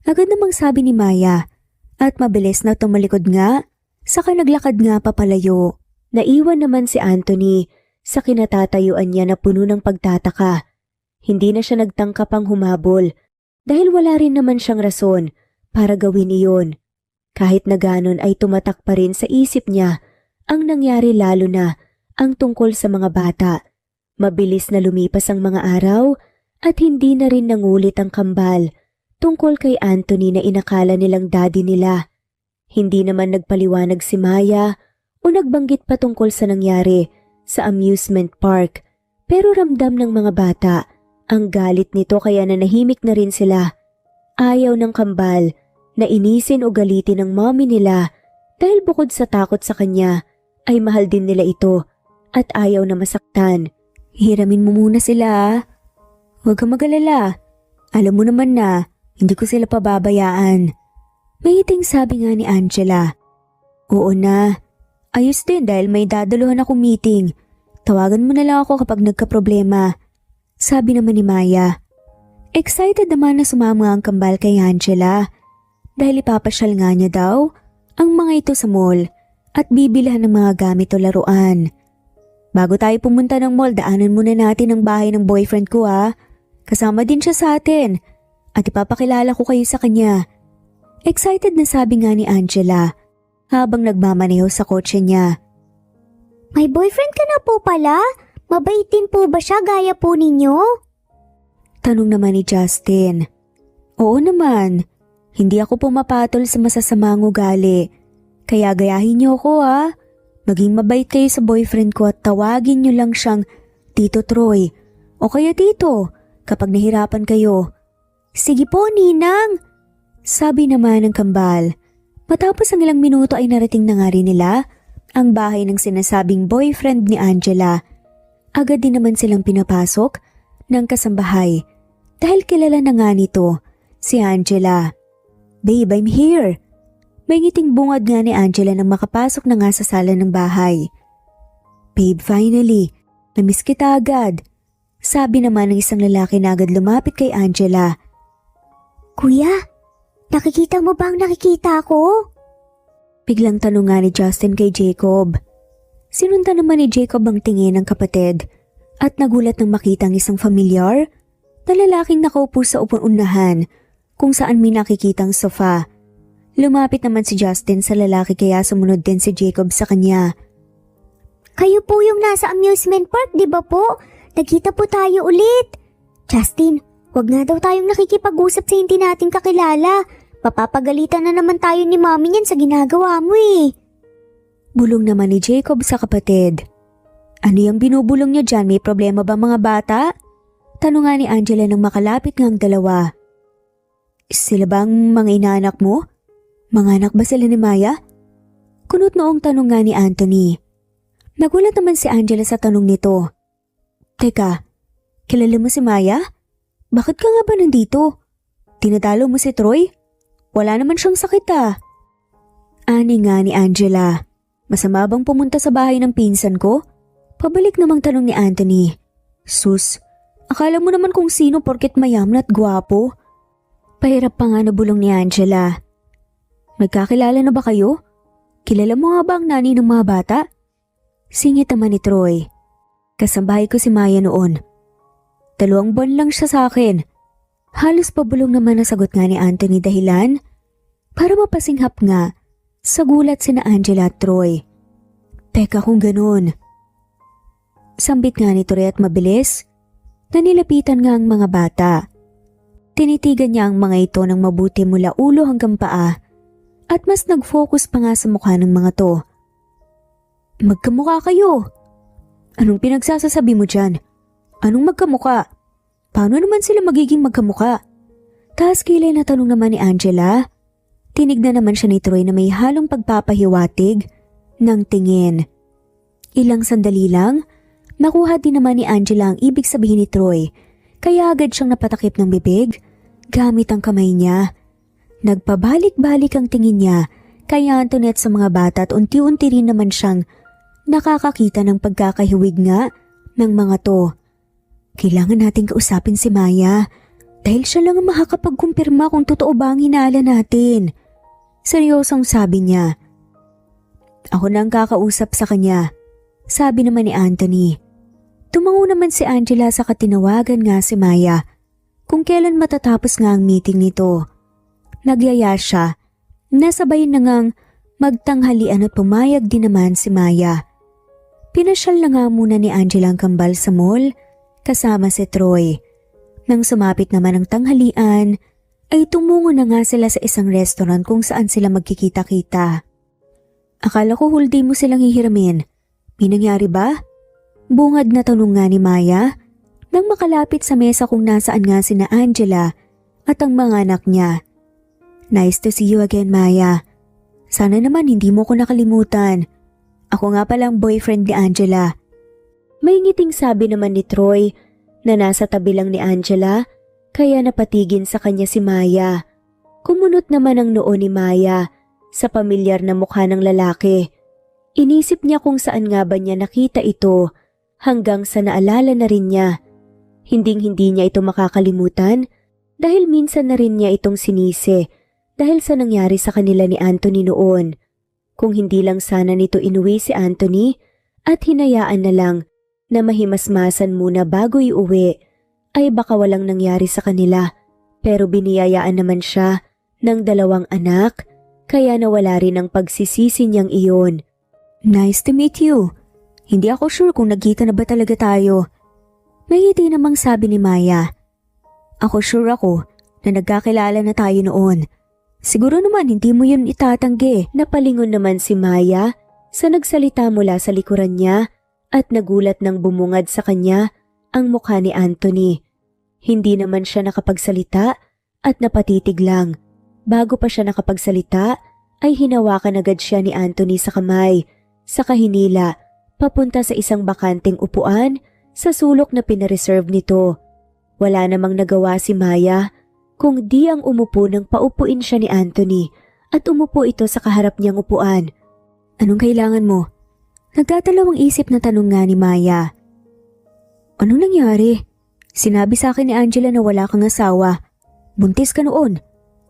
Agad namang sabi ni Maya at mabilis na tumalikod nga, saka naglakad nga papalayo. Naiwan naman si Anthony sa kinatatayuan niya na puno ng pagtataka. Hindi na siya nagtangka pang humabol dahil wala rin naman siyang rason para gawin iyon. Kahit na ganon ay tumatak pa rin sa isip niya ang nangyari lalo na ang tungkol sa mga bata. Mabilis na lumipas ang mga araw at hindi na rin nangulit ang kambal tungkol kay Anthony na inakala nilang daddy nila. Hindi naman nagpaliwanag si Maya o nagbanggit pa tungkol sa nangyari sa amusement park pero ramdam ng mga bata ang galit nito kaya nanahimik na rin sila. Ayaw ng kambal na inisin o galitin ng mommy nila dahil bukod sa takot sa kanya ay mahal din nila ito at ayaw na masaktan. Hiramin mo muna sila. Huwag kang mag-alala. Alam mo naman na hindi ko sila pababayaan. May iting sabi nga ni Angela. Oo na. Ayos din dahil may dadaluhan akong meeting. Tawagan mo na lang ako kapag nagka-problema. Sabi naman ni Maya. Excited naman na sumama ang kambal kay Angela dahil ipapasyal nga niya daw ang mga ito sa mall at bibilhan ng mga gamit o laruan. Bago tayo pumunta ng mall, daanan muna natin ang bahay ng boyfriend ko ha. Kasama din siya sa atin at ipapakilala ko kayo sa kanya. Excited na sabi nga ni Angela habang nagmamaneho sa kotse niya. May boyfriend ka na po pala? Mabait din po ba siya gaya po ninyo? Tanong naman ni Justin. Oo naman, hindi ako pumapatol sa masasamang ugali. Kaya gayahin niyo ako ha. Maging mabait kayo sa boyfriend ko at tawagin niyo lang siyang Tito Troy, o kaya tito, kapag nahirapan kayo. Sige po, Ninang. Sabi naman ng kambal. Matapos ang ilang minuto ay narating na nga rin nila ang bahay ng sinasabing boyfriend ni Angela. Agad din naman silang pinapasok ng kasambahay dahil kilala na nga nito si Angela. Babe, I'm here. May ngiting bungad nga ni Angela nang makapasok na nga sa sala ng bahay. Babe, finally, namiss kita agad. Sabi naman ng isang lalaki na agad lumapit kay Angela. Kuya, nakikita mo ba ang nakikita ko? Biglang tanong nga ni Justin kay Jacob. Sinundan naman ni Jacob ang tingin ng kapatid at nagulat nang makita ang isang familiar na lalaking nakaupo sa upuan-unahan kung saan may nakikitang sofa. Lumapit naman si Justin sa lalaki kaya sumunod din si Jacob sa kanya. Kayo po yung nasa amusement park, di ba po? Nagkita po tayo ulit. Justin, wag nga daw tayong nakikipag-usap sa hindi natin kakilala. Papapagalitan na naman tayo ni mami niyan sa ginagawa mo eh. Bulong naman ni Jacob sa kapatid. Ano yung binubulong niyo dyan? May problema ba mga bata? Tanong nga ni Angela nang makalapit ng dalawa. Sila bang mga inaanak mo? Mga anak ba sila ni Maya? Kunot noong tanong nga ni Anthony. Nagulat naman si Angela sa tanong nito. Teka, kilala mo si Maya? Bakit ka nga ba nandito? Tinatalo mo si Troy? Wala naman siyang sakit ah. Ani nga ni Angela. Masama bang pumunta sa bahay ng pinsan ko? Pabalik namang tanong ni Anthony. Sus, akala mo naman kung sino porket mayaman at gwapo? Pahirap pa nga na bulong ni Angela. Nagkakilala na ba kayo? Kilala mo nga ba ang nani ng mga bata? Singit naman ni Troy. Kasambahay ko si Maya noon. 2 buwan lang siya sa akin. Halos pabulong naman na sagot nga ni Anthony dahilan para mapasinghap nga sa gulat sina Angela at Troy. Teka kung ganun. Sambit nga ni Troy at mabilis na nilapitan nga ang mga bata. Tinitigan niya ang mga ito ng mabuti mula ulo hanggang paa at mas nag-focus pa nga sa mukha ng mga to. Magkamukha kayo. Anong pinagsasasabi mo dyan? Anong magkamukha? Paano naman sila magiging magkamukha? Taas kilay na tanong naman ni Angela. Tinignan naman siya ni Troy na may halong pagpapahiwatig ng tingin. Ilang sandali lang, nakuha din naman ni Angela ang ibig sabihin ni Troy, kaya agad siyang napatakip ng bibig gamit ang kamay niya. Nagpabalik-balik ang tingin niya kay Antoinette sa mga bata at unti-unti rin naman siyang nakakakita ng pagkakahiwig nga ng mga to. Kailangan nating kausapin si Maya dahil siya lang ang makakapagkumpirma kung totoo ba ang hinala natin. Seryosong sabi niya. Ako na ang kakausap sa kanya, sabi naman ni Anthony. Tumango naman si Angela sa katinawagan nga si Maya kung kailan matatapos nga ang meeting nito. Nagyaya siya, nasabay na ngang magtanghalian at pumayag din naman si Maya. Pinasyal na nga muna ni Angela ang kambal sa mall kasama si Troy. Nang sumapit naman ang tanghalian, ay tumungo na nga sila sa isang restaurant kung saan sila magkikita-kita. Akala ko whole day mo silang hihiramin. May nangyari ba? Bungad na tanong nga ni Maya nang makalapit sa mesa kung nasaan nga sina Angela at ang mga anak niya. Nice to see you again, Maya. Sana naman hindi mo ko nakalimutan. Ako nga pala ang boyfriend ni Angela. May ngiting sabi naman ni Troy na nasa tabi lang ni Angela kaya napatigin sa kanya si Maya. Kumunot naman ang noo ni Maya sa pamilyar na mukha ng lalaki. Inisip niya kung saan nga ba niya nakita ito hanggang sa naalala na rin niya. Hinding-hindi niya ito makakalimutan dahil minsan na rin niya itong sinisi dahil sa nangyari sa kanila ni Anthony noon. Kung hindi lang sana nito inuwi si Anthony at hinayaan na lang na mahimasmasan muna bago iuwi, ay baka walang nangyari sa kanila. Pero biniyayaan naman siya ng 2 anak, kaya nawala rin ang pagsisisi niyang iyon. Nice to meet you. Hindi ako sure kung nagkita na ba talaga tayo. May ngiti namang sabi ni Maya. Ako sure ako na nagkakilala na tayo noon. Siguro naman hindi mo yun itatanggi. Napalingon naman si Maya sa nagsalita mula sa likuran niya at nagulat nang bumungad sa kanya ang mukha ni Anthony. Hindi naman siya nakapagsalita at napatitig lang. Bago pa siya nakapagsalita ay hinawakan agad siya ni Anthony sa kamay, sa kahinila, papunta sa isang bakanting upuan sa sulok na pinareserve nito. Wala namang nagawa si Maya kung di ang umupo nang paupuin siya ni Anthony at umupo ito sa kaharap niyang upuan. Anong kailangan mo? Nagdadalawang isip na tanong nga ni Maya. Anong nangyari? Sinabi sa akin ni Angela na wala kang asawa. Buntis ka noon.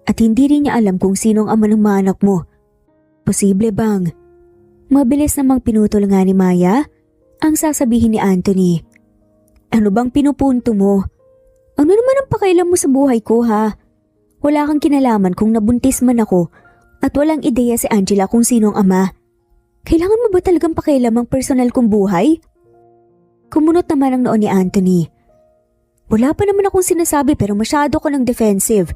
At hindi rin niya alam kung sino ang ama ng mga anak mo. Posible bang? Mabilis namang pinutol nga ni Maya ang sasabihin ni Anthony. Ano bang pinupunto mo? Ano naman ang pakailan mo sa buhay ko ha? Wala kang kinalaman kung nabuntis man ako at walang ideya si Angela kung sino ang ama. Kailangan mo ba talagang pakailan ang personal kong buhay? Kumunot naman ang noon ni Anthony. Wala pa naman akong sinasabi pero masyado ko ng defensive.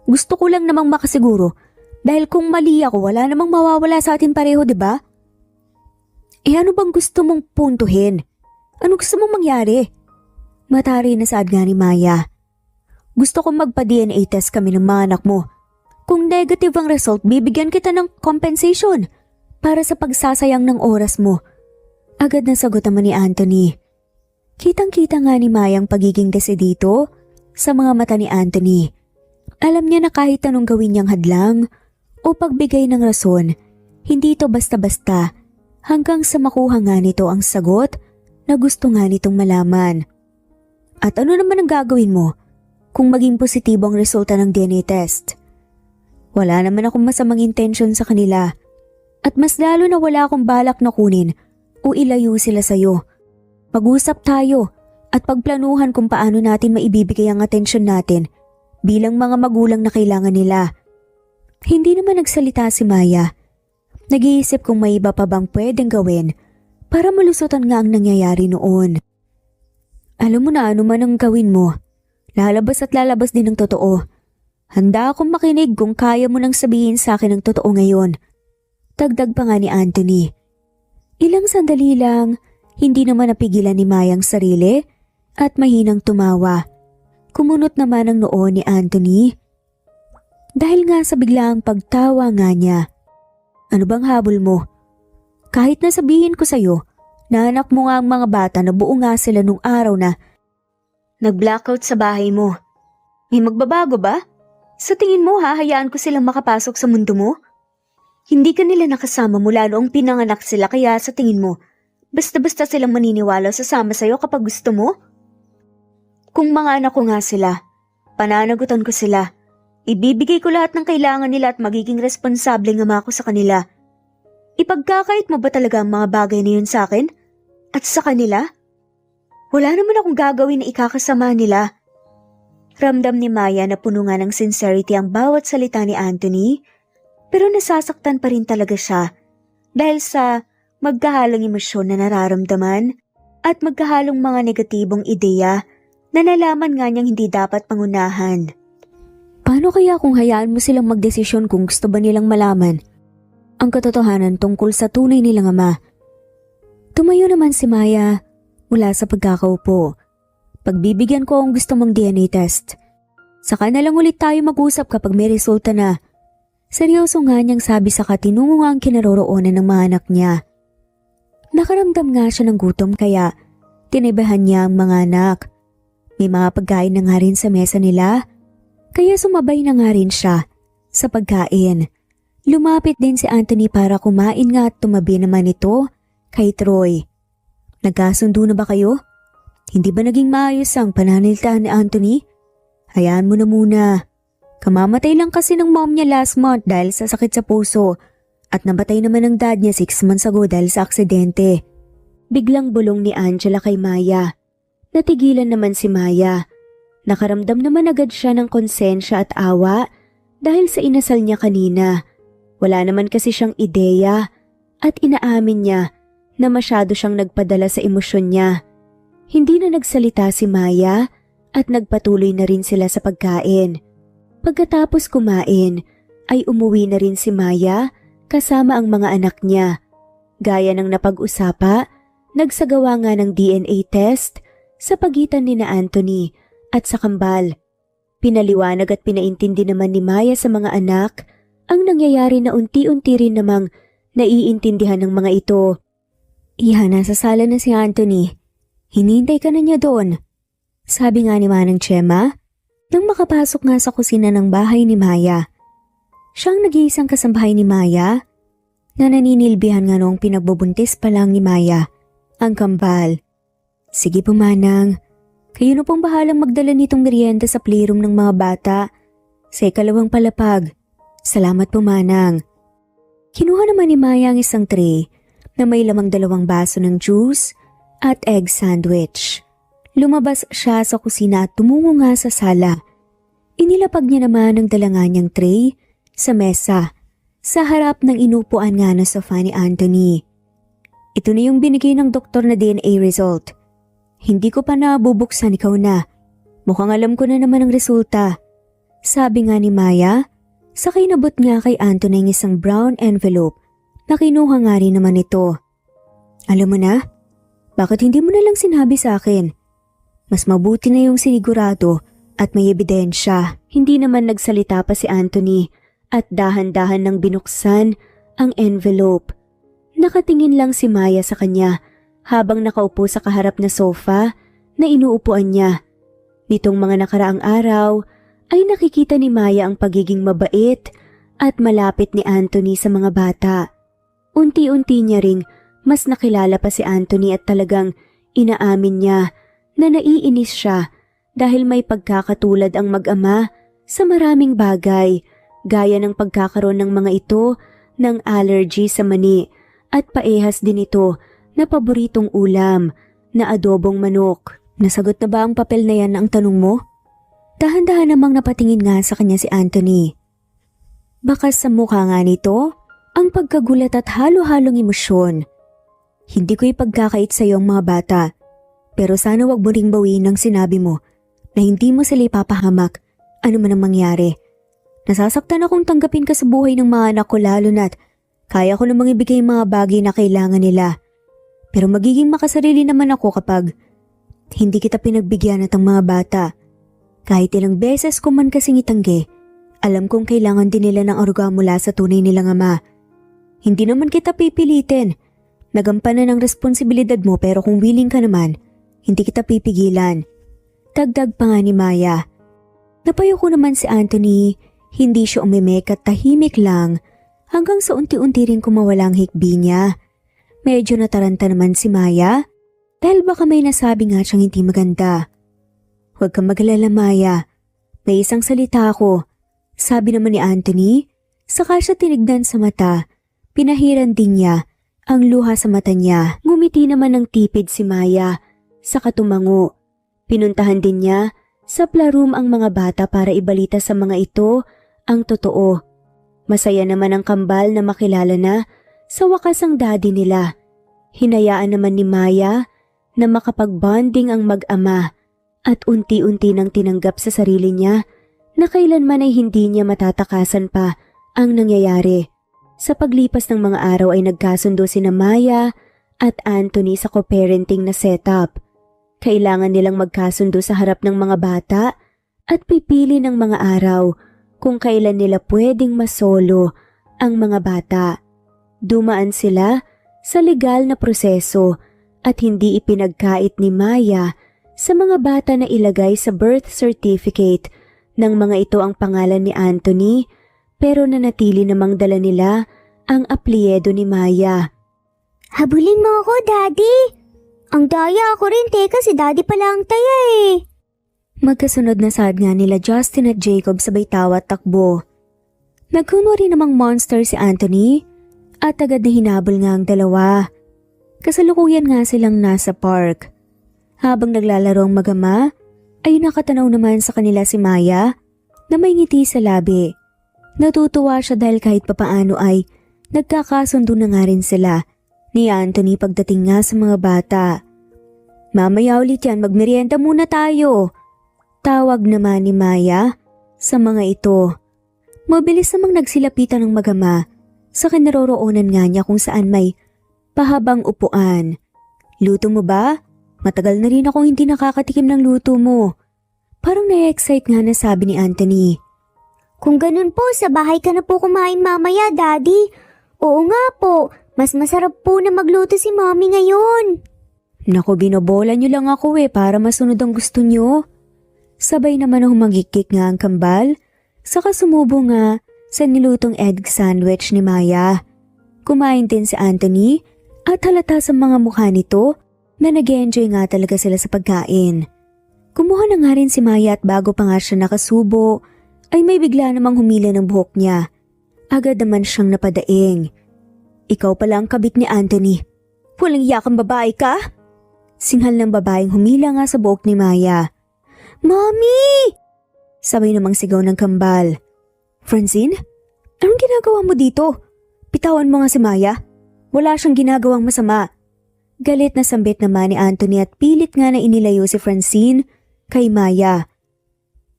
Gusto ko lang namang makasiguro dahil kung mali ako wala namang mawawala sa atin pareho, di ba? Ano bang gusto mong puntuhin? Ano gusto mong mangyari? Matari na saad nga ni Maya. Gusto kong magpa-DNA test kami ng mga anak mo. Kung negative ang result, bibigyan kita ng compensation para sa pagsasayang ng oras mo. Agad na sagot naman ni Anthony. Kitang-kita nga ni Maya ang pagiging desidito sa mga mata ni Anthony. Alam niya na kahit anong gawin niyang hadlang o pagbigay ng rason, hindi ito basta-basta hanggang sa makuha nga nito ang sagot na gusto nga nitong malaman. At ano naman ang gagawin mo kung maging positibo ang resulta ng DNA test? Wala naman akong masamang intensyon sa kanila at mas lalo na wala akong balak na kunin o ilayo sila sa'yo. Mag-usap tayo at pagplanuhan kung paano natin maibibigay ang atensyon natin bilang mga magulang na kailangan nila. Hindi naman nagsalita si Maya. Nag-iisip kung may iba pa bang pwedeng gawin para malusutan nga ang nangyayari noon. Alam mo na ano man ang gawin mo. Lalabas at lalabas din ang totoo. Handa akong makinig kung kaya mo nang sabihin sa akin ang totoo ngayon. Dagdag pa nga ni Anthony. Ilang sandali lang, hindi naman napigilan ni Maya ang sarili at mahinang tumawa. Kumunot naman ang noo ni Anthony. Dahil nga sa biglaang pagtawa nga niya. Ano bang habol mo? Kahit na sabihin ko sa'yo na anak mo nga ang mga bata na buo nga sila nung araw na nag-blackout sa bahay mo. May magbabago ba? Sa tingin mo hahayaan ko silang makapasok sa mundo mo? Hindi ka nila nakasama mula noong pinanganak sila kaya sa tingin mo, basta-basta silang maniniwala sasama sa'yo kapag gusto mo? Kung mga anak ko nga sila, pananagutan ko sila. Ibibigay ko lahat ng kailangan nila at magiging responsable ng ama ko sa kanila. Ipagkakait mo ba talaga ang mga bagay na yun sa akin? At sa kanila? Wala naman akong gagawin na ikakasama nila. Ramdam ni Maya na puno nga ng sincerity ang bawat salita ni Anthony, pero nasasaktan pa rin talaga siya dahil sa magkahalong emosyon na nararamdaman at magkahalong mga negatibong ideya na nalaman nga niyang hindi dapat pangunahan. Paano kaya kung hayaan mo silang magdesisyon kung gusto ba nilang malaman ang katotohanan tungkol sa tunay nilang ama? Tumayo naman si Maya mula sa pagkakaupo. Pagbibigyan ko ang gusto mong DNA test. Saka na lang ulit tayo mag-usap kapag may resulta na. Seryoso nga niyang sabi sa katinungo nga ang kinaroroonan ng mga anak niya. Nakaramdam nga siya ng gutom kaya tinibahan niya ang mga anak. May mga pagkain na nga rin sa mesa nila, kaya sumabay na nga rin siya sa pagkain. Lumapit din si Anthony para kumain nga at tumabi naman ito kay Troy. Nagkasundo na ba kayo? Hindi ba naging maayos ang pananalitaan ni Anthony? Hayaan mo na muna. Kamamatay lang kasi ng mom niya last month dahil sa sakit sa puso at nabatay naman ng dad niya 6 months ago dahil sa aksidente. Biglang bulong ni Angela kay Maya. Natigilan naman si Maya. Nakaramdam naman agad siya ng konsensya at awa dahil sa inasal niya kanina. Wala naman kasi siyang ideya at inaamin niya na masyado siyang nagpadala sa emosyon niya. Hindi na nagsalita si Maya at nagpatuloy na rin sila sa pagkain. Pagkatapos kumain ay umuwi na rin si Maya kasama ang mga anak niya. Gaya ng napag-usapa, Nagsagawa nga ng DNA test sa pagitan ni na Anthony at sa kambal. Pinaliwanag at pinaintindi naman ni Maya sa mga anak ang nangyayari na unti-unti rin namang naiintindihan ng mga ito. Iha, nasa sala na si Anthony. Hinihintay ka na niya doon. Sabi nga ni Manang Chema nang makapasok nga sa kusina ng bahay ni Maya. Siyang nag-iisang kasambahay ni Maya na naninilbihan nga noong pinagbubuntis pa lang ni Maya, ang kambal. Sige po, Manang. Kayo na pong bahalang magdala nitong merienda sa playroom ng mga bata sa ikalawang palapag. Salamat po, Manang. Kinuha naman ni Maya ang isang tray na may lamang 2 baso ng juice at egg sandwich. Lumabas siya sa kusina at tumungo nga sa sala. Inilapag niya naman ang dala niyang tray sa mesa sa harap ng inupuan nga na sofa ni Anthony. Ito na yung binigay ng doktor na DNA result. Hindi ko pa nabubuksan, ikaw na. Mukhang alam ko na naman ang resulta. Sabi nga ni Maya, sa kinabot nga kay Anthony ang isang brown envelope na kinuha nga rin naman ito. Alam mo na? Bakit hindi mo na lang sinabi sa akin? Mas mabuti na yung sinigurado at may ebidensya. Hindi naman nagsalita pa si Anthony at dahan-dahan nang binuksan ang envelope. Nakatingin lang si Maya sa kanya habang nakaupo sa kaharap na sofa na inuupuan niya. Nitong mga nakaraang araw ay nakikita ni Maya ang pagiging mabait at malapit ni Anthony sa mga bata. Unti-unti niya ring mas nakilala pa si Anthony at talagang inaamin niya na naiinis siya dahil may pagkakatulad ang mag-ama sa maraming bagay gaya ng pagkakaroon ng mga ito ng allergy sa mani at paehas din ito na paboritong ulam na adobong manok. Nasagot na ba ang papel na yan ang tanong mo? Dahan-dahan namang napatingin nga sa kanya si Anthony. Bakas sa mukha nga nito ang pagkagulat at halo-halong emosyon. Hindi ko ipagkakait sa iyo ang mga bata, pero sana wag mo ring bawiin ang sinabi mo na hindi mo sila ipapahamak ano man ang mangyari. Nasasaktan akong tanggapin ka sa buhay ng mga anak ko lalo na't kaya ko namang ibigay mga bagay na kailangan nila. Pero magiging makasarili naman ako kapag hindi kita pinagbigyan at ang mga bata. Kahit ilang beses ko man kasing itanggi, alam kong kailangan din nila ng aruga mula sa tunay nilang ama. Hindi naman kita pipilitin. Nagampanan ang responsibilidad mo pero kung willing ka naman, hindi kita pipigilan. Dagdag pa nga ni Maya. Napayo ko naman si Anthony, hindi siya umimek at tahimik lang hanggang sa unti-unti rin kumawala ang hikbi niya. Medyo nataranta naman si Maya dahil baka may nasabi nga siyang hindi maganda. Huwag kang mag-alala, Maya. May isang salita ako. Sabi naman ni Anthony, saka siya tinignan sa mata. Pinahiran din niya ang luha sa mata niya. Ngumiti naman ng tipid si Maya sa katumango. Pinuntahan din niya sa playroom ang mga bata para ibalita sa mga ito ang totoo. Masaya naman ang kambal na makilala na sa wakas ang daddy nila. Hinayaan naman ni Maya na makapag-bonding ang mag-ama at unti-unti nang tinanggap sa sarili niya na kailanman ay hindi niya matatakasan pa ang nangyayari. Sa paglipas ng mga araw ay nagkasundo sina Maya at Anthony sa co-parenting na setup. Kailangan nilang magkasundo sa harap ng mga bata at pipili ng mga araw kung kailan nila pwedeng masolo ang mga bata. Dumaan sila sa legal na proseso at hindi ipinagkait ni Maya sa mga bata na ilagay sa birth certificate ng mga ito ang pangalan ni Anthony pero nanatili namang dala nila ang apelyido ni Maya. Habulin mo ako, Daddy! Ang daya ako rin, teka si Daddy pala ang taya eh. Magkasunod na sad nga nila Justin at Jacob sabay tawa at takbo. Nagkunwari namang monster si Anthony at agad na hinabol nga ang dalawa. Kasalukuyan nga silang nasa park. Habang naglalaro ang mag-ama, ay nakatanaw naman sa kanila si Maya na may ngiti sa labi. Natutuwa siya dahil kahit papaano ay nagkakasundo na nga rin sila ni Anthony pagdating nga sa mga bata. Mamaya ulit yan, magmerienda muna tayo. Tawag naman ni Maya sa mga ito. Mabilis namang nagsilapitan ng mag-ama sa kinaroroonan nga niya kung saan may pahabang upuan. Luto mo ba? Matagal na rin akong hindi nakakatikim ng luto mo. Parang na-excite nga na sabi ni Anthony. Kung ganun po, sa bahay ka na po kumain mamaya, Daddy. Oo nga po, mas masarap po na magluto si Mommy ngayon. Naku, binobola niyo lang ako para masunod ang gusto niyo. Sabay naman ang humagikik nga ang kambal, saka sumubo nga sa nilutong egg sandwich ni Maya. Kumain din si Anthony at halata sa mga mukha nito na nag-enjoy nga talaga sila sa pagkain. Kumuha na nga rin si Maya at bago pa nga siya nakasubo, ay may bigla namang humila ng buhok niya. Agad naman siyang napadaing. Ikaw pala ang kabit ni Anthony. Walang iyakang babae ka? Singhal ng babaeng humila nga sa buhok ni Maya. Mommy! Sabay namang sigaw ng kambal. Francine, anong ginagawa mo dito? Pitawan mo nga si Maya. Wala siyang ginagawang masama. Galit na sambit naman ni Anthony at pilit nga na inilayo si Francine kay Maya.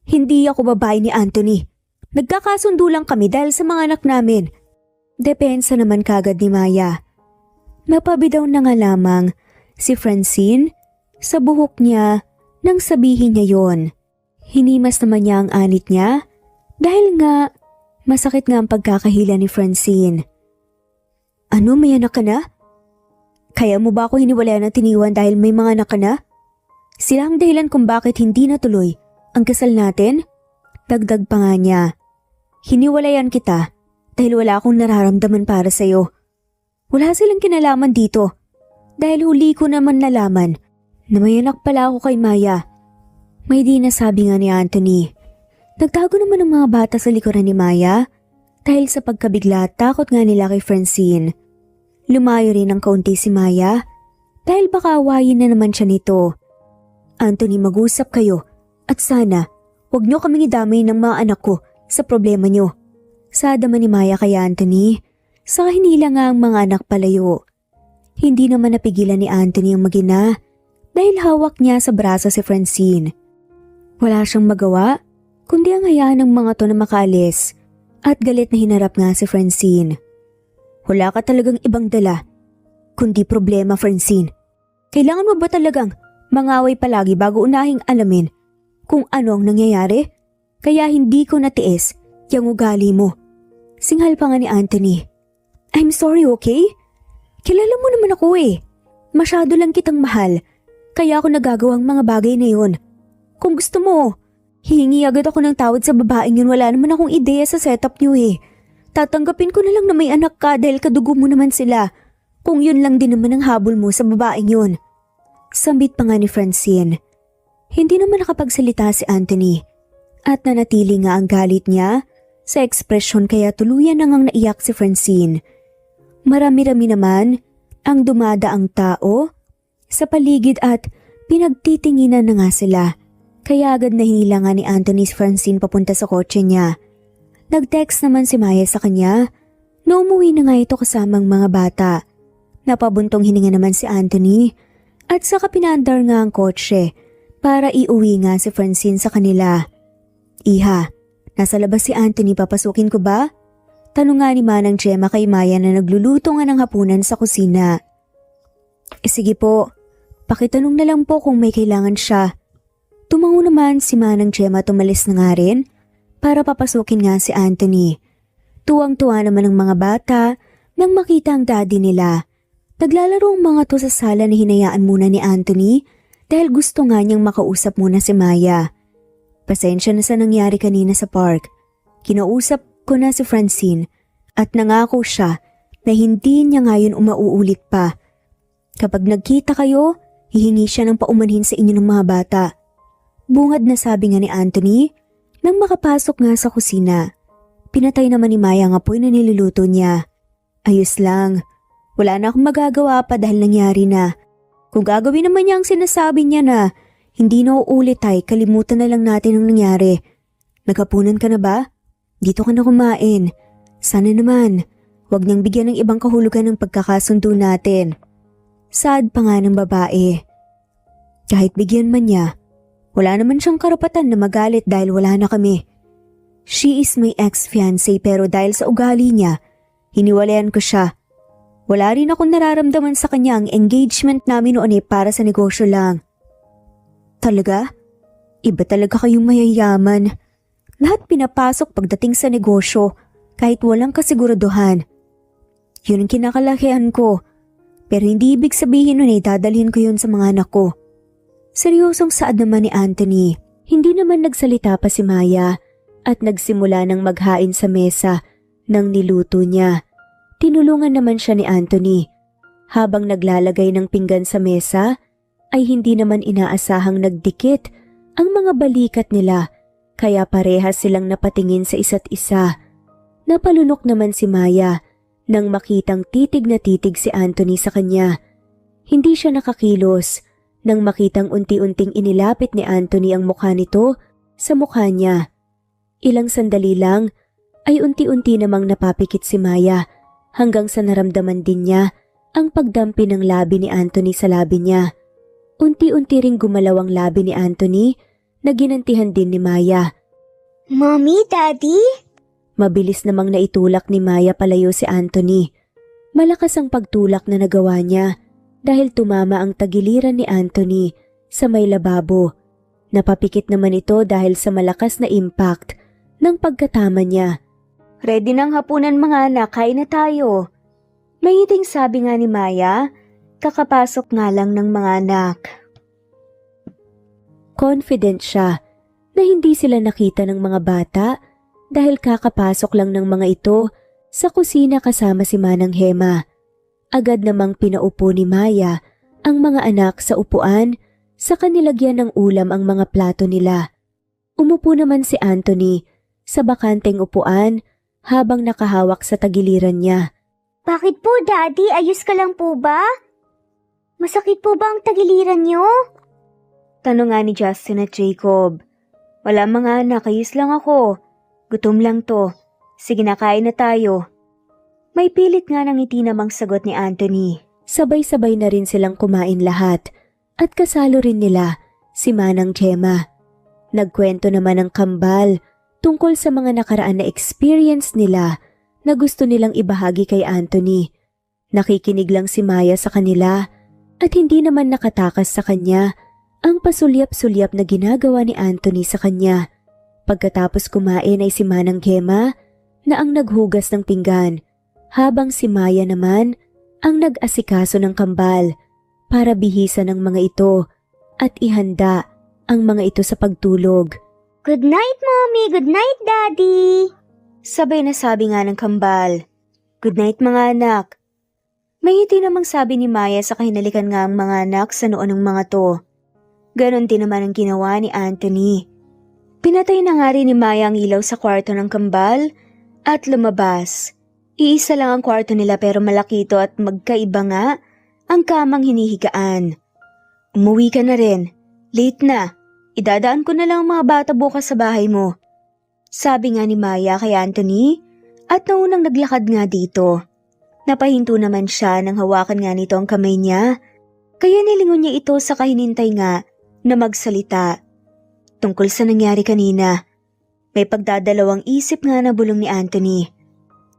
Hindi ako babae ni Anthony. Nagkakasundo lang kami dahil sa mga anak namin. Depensa naman kagad ni Maya. Napabidaw na nga lamang si Francine sa buhok niya nang sabihin niya yon. Hinimas naman niya ang anit niya dahil nga masakit nga ang pagkakahila ni Francine. Ano, may anak ka na? Kaya mo ba ako hiniwalayan at tiniwan dahil may mga anak ka na? Sila ang dahilan kung bakit hindi natuloy ang kasal natin? Dagdag pa nga niya. Hiniwalayan kita dahil wala akong nararamdaman para sa'yo. Wala silang kinalaman dito. Dahil huli ko naman nalaman na may anak pala ako kay Maya. May di nasabi nga ni Anthony. Nagtago naman ang mga bata sa likuran ni Maya dahil sa pagkabigla at takot nga nila kay Francine. Lumayo rin ng kaunti si Maya dahil baka awayin na naman siya nito. Anthony, mag-usap kayo at sana huwag niyo kaming idamay ng mga anak ko sa problema niyo. Sadama ni Maya kay Anthony, saka hinila nga ang mga anak palayo. Hindi naman napigilan ni Anthony ang magina dahil hawak niya sa braso si Francine. Wala siyang magawa kundi ang hayaan ng mga to na makaalis at galit na hinarap nga si Francine. Wala ka talagang ibang dala kundi problema, Francine. Kailangan mo ba talagang mangaway palagi bago unahing alamin kung ano ang nangyayari? Kaya hindi ko natiis yung ugali mo. Singhal pa nga ni Anthony. I'm sorry, okay? Kilala mo naman ako Masyado lang kitang mahal, kaya ako nagagawang mga bagay na yun. Kung gusto mo, hihingi agad ako ng tawad sa babaeng yun. Wala naman akong ideya sa setup niyo Tatanggapin ko na lang na may anak ka dahil kadugo mo naman sila. Kung yun lang din naman ang habol mo sa babaeng yun. Sambit pa nga ni Francine. Hindi naman nakapagsalita si Anthony. At nanatili nga ang galit niya sa ekspresyon kaya tuluyan na ngang naiyak si Francine. Marami-rami naman ang dumadaang tao sa paligid at pinagtitinginan na nga sila. Kaya agad na hinila nga ni Anthony si Francine papunta sa kotse niya. Nag-text naman si Maya sa kanya na umuwi na nga ito kasamang mga bata. Napabuntong hininga naman si Anthony at saka pinaandar nga ang kotse para iuwi nga si Francine sa kanila. Iha, nasa labas si Anthony, papasukin ko ba? Tanong nga ni Manang Gemma kay Maya na nagluluto nga ng hapunan sa kusina. Sige po, pakitanong na lang po kung may kailangan siya. Tumango naman si Manang Gemma, tumalis na nga rin para papasukin nga si Anthony. Tuwang-tuwa naman ang mga bata nang makita ang daddy nila. Naglalaro ang mga to sa sala na hinayaan muna ni Anthony dahil gusto nga niyang makausap muna si Maya. Pasensya na sa nangyari kanina sa park. Kinausap ko na si Francine at nangako siya na hindi niya ngayon umauulit pa. Kapag nagkita kayo, hihingi siya ng paumanhin sa inyo ng mga bata. Bungad na sabi nga ni Anthony nang makapasok nga sa kusina. Pinatay naman ni Maya ang apoy na niluluto niya. Ayos lang. Wala na akong magagawa pa dahil nangyari na. Kung gagawin naman niya ang sinasabi niya na hindi na uulit ay kalimutan na lang natin ang nangyari. Naghapunan ka na ba? Dito ka na kumain. Sana naman, wag niyang bigyan ng ibang kahulugan ng pagkakasundo natin. Sad pa nga ng babae. Kahit bigyan man niya, wala naman siyang karapatan na magalit dahil wala na kami. She is my ex-fiancé pero dahil sa ugali niya, hiniwalayan ko siya. Wala rin akong nararamdaman sa kanya, ang engagement namin noon ay para sa negosyo lang. Talaga? Iba talaga kayong mayayaman. Lahat pinapasok pagdating sa negosyo, kahit walang kasiguraduhan. Yun ang kinakalakihan ko. Pero hindi ibig sabihin nun ay dadalhin ko yun sa mga anak ko. Seryosong saad naman ni Anthony. Hindi naman nagsalita pa si Maya at nagsimula ng maghain sa mesa ng niluto niya. Tinulungan naman siya ni Anthony. Habang naglalagay ng pinggan sa mesa, ay hindi naman inaasahang nagdikit ang mga balikat nila, kaya parehas silang napatingin sa isa't isa. Napalunok naman si Maya nang makitang titig na titig si Anthony sa kanya. Hindi siya nakakilos nang makitang unti-unting inilapit ni Anthony ang mukha nito sa mukha niya. Ilang sandali lang ay unti-unti namang napapikit si Maya hanggang sa naramdaman din niya ang pagdampi ng labi ni Anthony sa labi niya. Unti-unti ring gumalaw ang labi ni Anthony na ginantihan din ni Maya. Mommy, Daddy? Mabilis namang naitulak ni Maya palayo si Anthony. Malakas ang pagtulak na nagawa niya dahil tumama ang tagiliran ni Anthony sa may lababo. Napapikit naman ito dahil sa malakas na impact ng pagkatama niya. Ready ng hapunan mga anak, kain na tayo. May ngiting sabi nga ni Maya, kakapasok nga lang ng mga anak. Confident siya na hindi sila nakita ng mga bata dahil kakapasok lang ng mga ito sa kusina kasama si Manang Hema. Agad namang pinaupo ni Maya ang mga anak sa upuan, saka nilagyan ng ulam ang mga plato nila. Umupo naman si Anthony sa bakanteng upuan habang nakahawak sa tagiliran niya. Bakit po, Daddy? Ayos ka lang po ba? Masakit po ba ang tagiliran niyo? Tanong nga ni Justin at Jacob. Wala mga anak, ayos lang ako. Gutom lang to. Sige na, kain na tayo. May pilit nga ng ngiti namang sagot ni Anthony. Sabay-sabay na rin silang kumain lahat at kasalo rin nila si Manang Gemma. Nagkwento naman ng kambal tungkol sa mga nakaraan na experience nila na gusto nilang ibahagi kay Anthony. Nakikinig lang si Maya sa kanila at hindi naman nakatakas sa kanya ang pasulyap-sulyap na ginagawa ni Anthony sa kanya. Pagkatapos kumain ay si Manang Gemma na ang naghugas ng pinggan, habang si Maya naman ang nag-asikaso ng kambal para bihisan ng mga ito at ihanda ang mga ito sa pagtulog. Good night, Mommy. Good night, Daddy. Sabay na sabi nga ng kambal. Good night mga anak. May ngiti namang sabi ni Maya sa kahinalikan nga ang mga anak sa noon ng mga to. Ganon din naman ang ginawa ni Anthony. Pinatay na nga rin ni Maya ang ilaw sa kwarto ng kambal at lumabas. Iisa lang ang kwarto nila pero malaki ito at magkaiba nga ang kamang hinihigaan. Umuwi ka na rin. Late na. Idadaan ko na lang ang mga bata bukas sa bahay mo. Sabi nga ni Maya kay Anthony at naunang naglakad nga dito. Napahinto naman siya nang hawakan nga nito ang kamay niya. Kaya nilingon niya ito sa kahinintay nga na magsalita. Tungkol sa nangyari kanina, may pagdadalawang isip nga na bulong ni Anthony.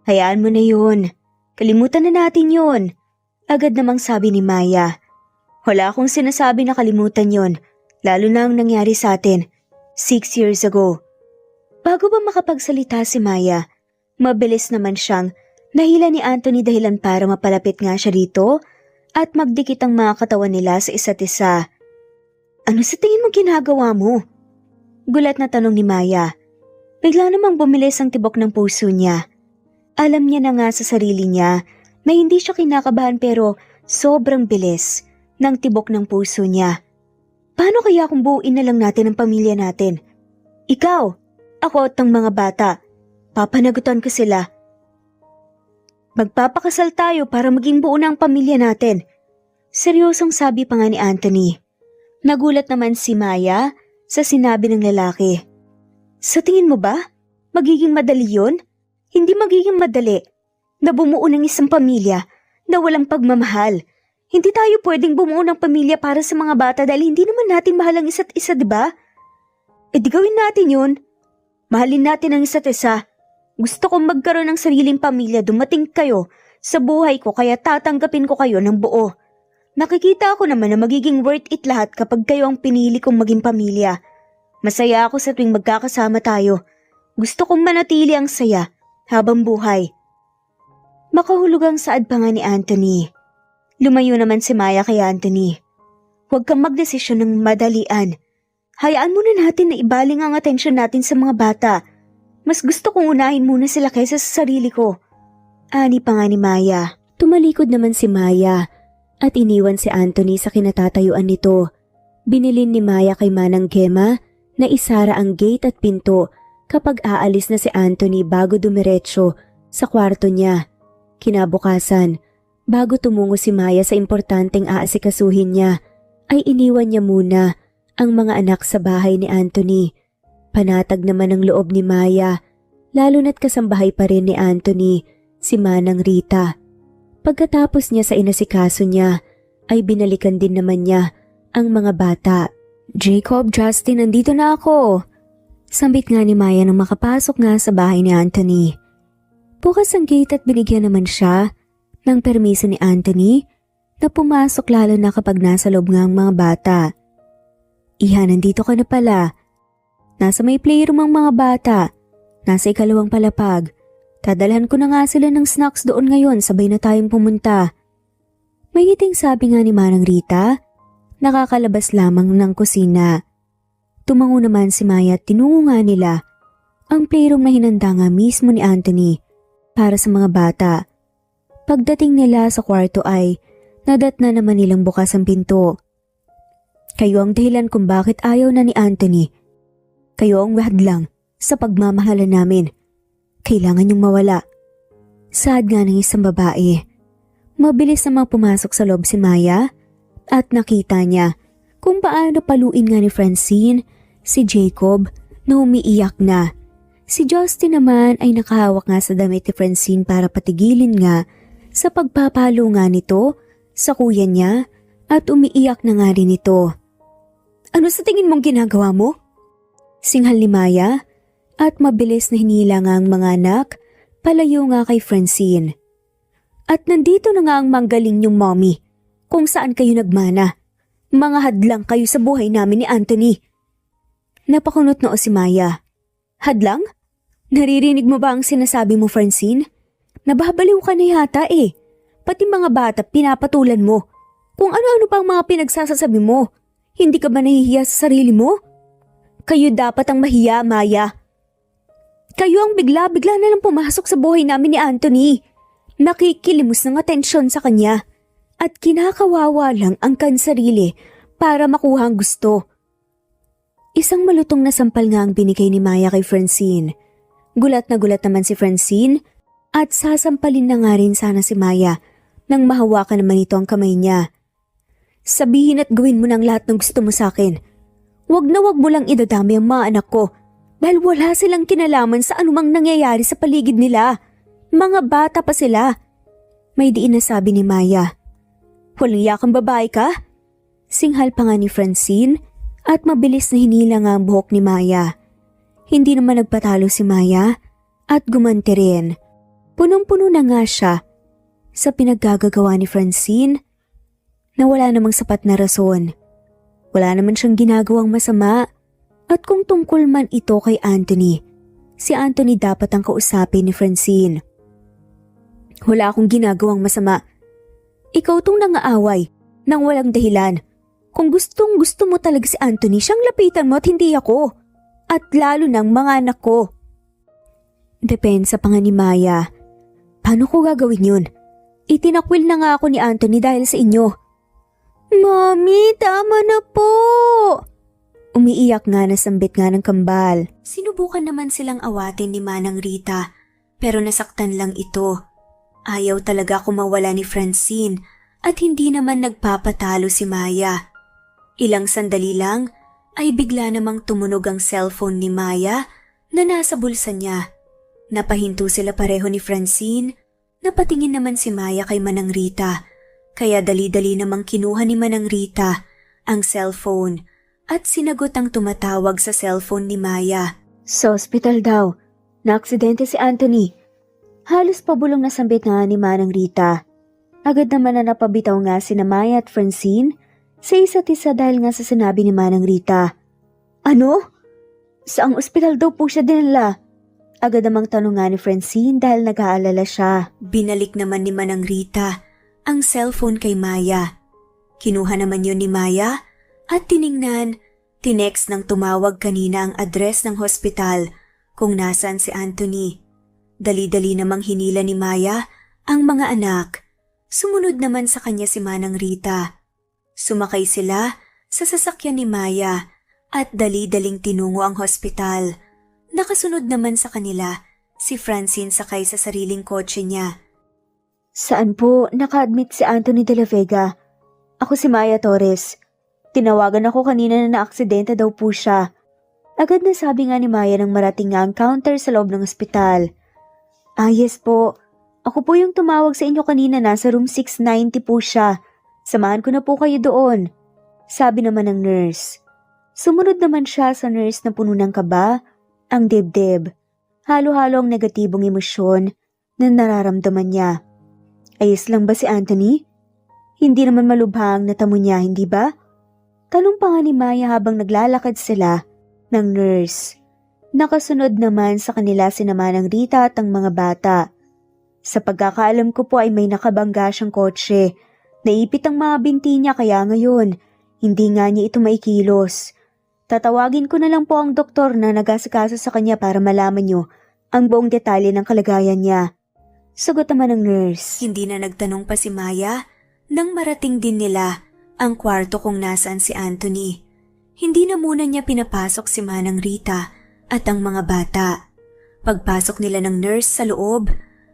Hayaan mo na yun. Kalimutan na natin yun. Agad namang sabi ni Maya. Wala akong sinasabi na kalimutan yon, lalo na ang nangyari sa atin 6 years ago. Bago ba makapagsalita si Maya, mabilis naman siyang nahila ni Anthony dahilan para mapalapit nga siya dito at magdikit ang mga katawan nila sa isa't isa. Ano sa tingin mo ginagawa mo? Gulat na tanong ni Maya. Bigla namang bumilis ang tibok ng puso niya. Alam niya na nga sa sarili niya na hindi siya kinakabahan pero sobrang bilis ng tibok ng puso niya. Paano kaya kung buuin na lang natin ang pamilya natin? Ikaw, ako at ang mga bata, papanagutan ko sila. Magpapakasal tayo para maging buo na ang pamilya natin. Seryosong sabi pa nga ni Anthony. Nagulat naman si Maya sa sinabi ng lalaki. Sa tingin mo ba, magiging madali yun? Hindi magiging madali na bumuo ng isang pamilya na walang pagmamahal. Hindi tayo pwedeng bumuo ng pamilya para sa mga bata dahil hindi naman natin mahal ang isa't isa, diba? E di gawin natin yun. Mahalin natin ang isa't isa. Gusto kong magkaroon ng sariling pamilya, dumating kayo. sa buhay ko kaya tatanggapin ko kayo ng buo. Nakikita ko naman na magiging worth it lahat kapag kayo ang pinili kong maging pamilya. Masaya ako sa tuwing magkakasama tayo. Gusto kong manatili ang saya habang buhay. Makahulugang saad pa nga ni Anthony. Lumayo naman si Maya kay Anthony. Huwag kang magdesisyon ng madalian. Hayaan muna natin na ibaling ang atensyon natin sa mga bata. Mas gusto kong unahin muna sila kaysa sa sarili ko. Ani pa nga ni Maya. Tumalikod naman si Maya at iniwan si Anthony sa kinatatayuan nito. Binilin ni Maya kay Manang Gemma na isara ang gate at pinto kapag aalis na si Anthony bago dumiretso sa kwarto niya. Kinabukasan, bago tumungo si Maya sa importanteng aasikasuhin niya, ay iniwan niya muna ang mga anak sa bahay ni Anthony. Panatag naman ang loob ni Maya, lalo na't kasambahay pa rin ni Anthony, si Manang Rita. Pagkatapos niya sa inasikaso niya, ay binalikan din naman niya ang mga bata. Jacob, Justin, nandito na ako. Sambit nga ni Maya nang makapasok nga sa bahay ni Anthony. Bukas ang gate at binigyan naman siya ng permiso ni Anthony na pumasok lalo na kapag nasa loob nga ang mga bata. Iha, nandito ka na pala. Nasa may playroom ang mga bata. Nasa ikalawang palapag. Dadalhan ko na nga sila ng snacks doon ngayon, sabay na tayong pumunta. May ngiting sabi nga ni Manang Rita, nakakalabas lamang ng kusina. Tumango naman si Maya at tinungo nga nila ang playroom na hinanda nga mismo ni Anthony para sa mga bata. Pagdating nila sa kwarto ay nadatna naman nilang bukas ang pinto. Kayo ang dahilan kung bakit ayaw na ni Anthony. Kayo ang hadlang sa pagmamahala namin. Kailangan niyong mawala. Saad nga ng isang babae. Mabilis namang pumasok sa loob si Maya at nakita niya kung paano paluin nga ni Francine si Jacob na umiiyak na. Si Justin naman ay nakahawak nga sa damit ni Francine para patigilin nga sa pagpapalo nga nito sa kuya niya at umiiyak na nga rin ito. Ano sa tingin mong ginagawa mo? Singhal ni Maya at mabilis na hinila nga ang mga anak palayo nga kay Francine. At nandito na nga ang manggaling niyong mommy kung saan kayo nagmana. Mga hadlang kayo sa buhay namin ni Anthony. Napakunot noo si Maya. Hadlang? Naririnig mo ba ang sinasabi mo, Francine? Nababaliw ka na yata eh. Pati mga bata pinapatulan mo. Kung ano-ano pang mga pinagsasasabi mo. Hindi ka ba nahihiya sa sarili mo? Kayo dapat ang mahiya, Maya. Kayo ang bigla-bigla na lang pumasok sa buhay namin ni Anthony. Nakikilimos ng atensyon sa kanya. At kinakawawa lang ang kansarili para makuha ang gusto. Isang malutong na sampal nga ang binigay ni Maya kay Francine. Gulat naman si Francine at sasampalin na nga rin sana si Maya nang mahawakan naman ito ang kamay niya. Sabihin at gawin mo ng lahat ng gusto mo sa akin. Wag na wag mo lang idadami ang mga anak ko dahil wala silang kinalaman sa anumang nangyayari sa paligid nila. Mga bata pa sila. May diin na sabi ni Maya. Walang yakang babae ka? Singhal pa nga ni Francine at mabilis na hinila nga ang buhok ni Maya. Hindi naman nagpatalo si Maya at gumanti rin. Punong-puno na nga siya sa pinaggagawa ni Francine na wala namang sapat na rason. Wala naman siyang ginagawang masama at kung tungkol man ito kay Anthony, si Anthony dapat ang kausapin ni Francine. Wala akong ginagawang masama. Ikaw tong nangaaway nang walang dahilan. Kung gustong gusto mo talaga si Anthony, siyang lapitan mo at hindi ako. At lalo ng mga anak ko. Depensa pa nga ni Maya. Paano ko gagawin yun? Itinakwil na nga ako ni Anthony dahil sa inyo. Mommy, tama na po! Umiiyak nga na sambit nga ng kambal. Sinubukan naman silang awatin ni Manang Rita, pero nasaktan lang ito. Ayaw talaga kumawala ni Francine at hindi naman nagpapatalo si Maya. Ilang sandali lang ay bigla namang tumunog ang cellphone ni Maya na nasa bulsa niya. Napahinto sila pareho ni Francine. Napatingin naman si Maya kay Manang Rita, kaya dali-dali namang kinuha ni Manang Rita ang cellphone at sinagot ang tumatawag sa cellphone ni Maya. Sa ospital daw. Naaksidente si Anthony. Halos pabulong na sambit nga ni Manang Rita. Agad naman na napabitaw nga sina Maya at Francine sa isa't isa dahil nga sa sinabi ni Manang Rita. Ano? Saang ospital daw po siya dinala? Agad namang tanong nga ni Francine dahil nag-aalala siya. Binalik naman ni Manang Rita ang cellphone kay Maya. Kinuha naman yun ni Maya at tiningnan, tinext ng tumawag kanina ang address ng hospital kung nasaan si Anthony. Dali-dali namang hinila ni Maya ang mga anak. Sumunod naman sa kanya si Manang Rita. Sumakay sila sa sasakyan ni Maya at dali-daling tinungo ang hospital. Nakasunod naman sa kanila si Francine sakay sa sariling kotse niya. Saan po naka-admit si Anthony de la Vega? Ako si Maya Torres. Tinawagan ako kanina na naaksidente daw po siya. Agad na sabi nga ni Maya nang marating nga ang counter sa loob ng ospital. Yes po. Ako po yung tumawag sa inyo kanina, nasa room 690 po siya. Samahan ko na po kayo doon. Sabi naman ng nurse. Sumunod naman siya sa nurse na puno ng kaba, ang dibdib. Halo-halo ang negatibong emosyon na nararamdaman niya. Ayos lang ba si Anthony? Hindi naman malubhang natamo niya, hindi ba? Tanong pa nga ni Maya habang naglalakad sila ng nurse. Nakasunod naman sa kanila si Manang Rita at ang mga bata. Sa pagkakaalam ko po ay may nakabangga siyang kotse. Naipit ang mga binti niya kaya ngayon, hindi nga niya ito maikilos. Tatawagin ko na lang po ang doktor na nag-asikaso sa kanya para malaman niyo ang buong detalye ng kalagayan niya. Sagot naman ng nurse. Hindi na nagtanong pa si Maya nang marating din nila ang kwarto kung nasaan si Anthony. Hindi na muna niya pinapasok si Manang Rita at ang mga bata. Pagpasok nila ng nurse sa loob,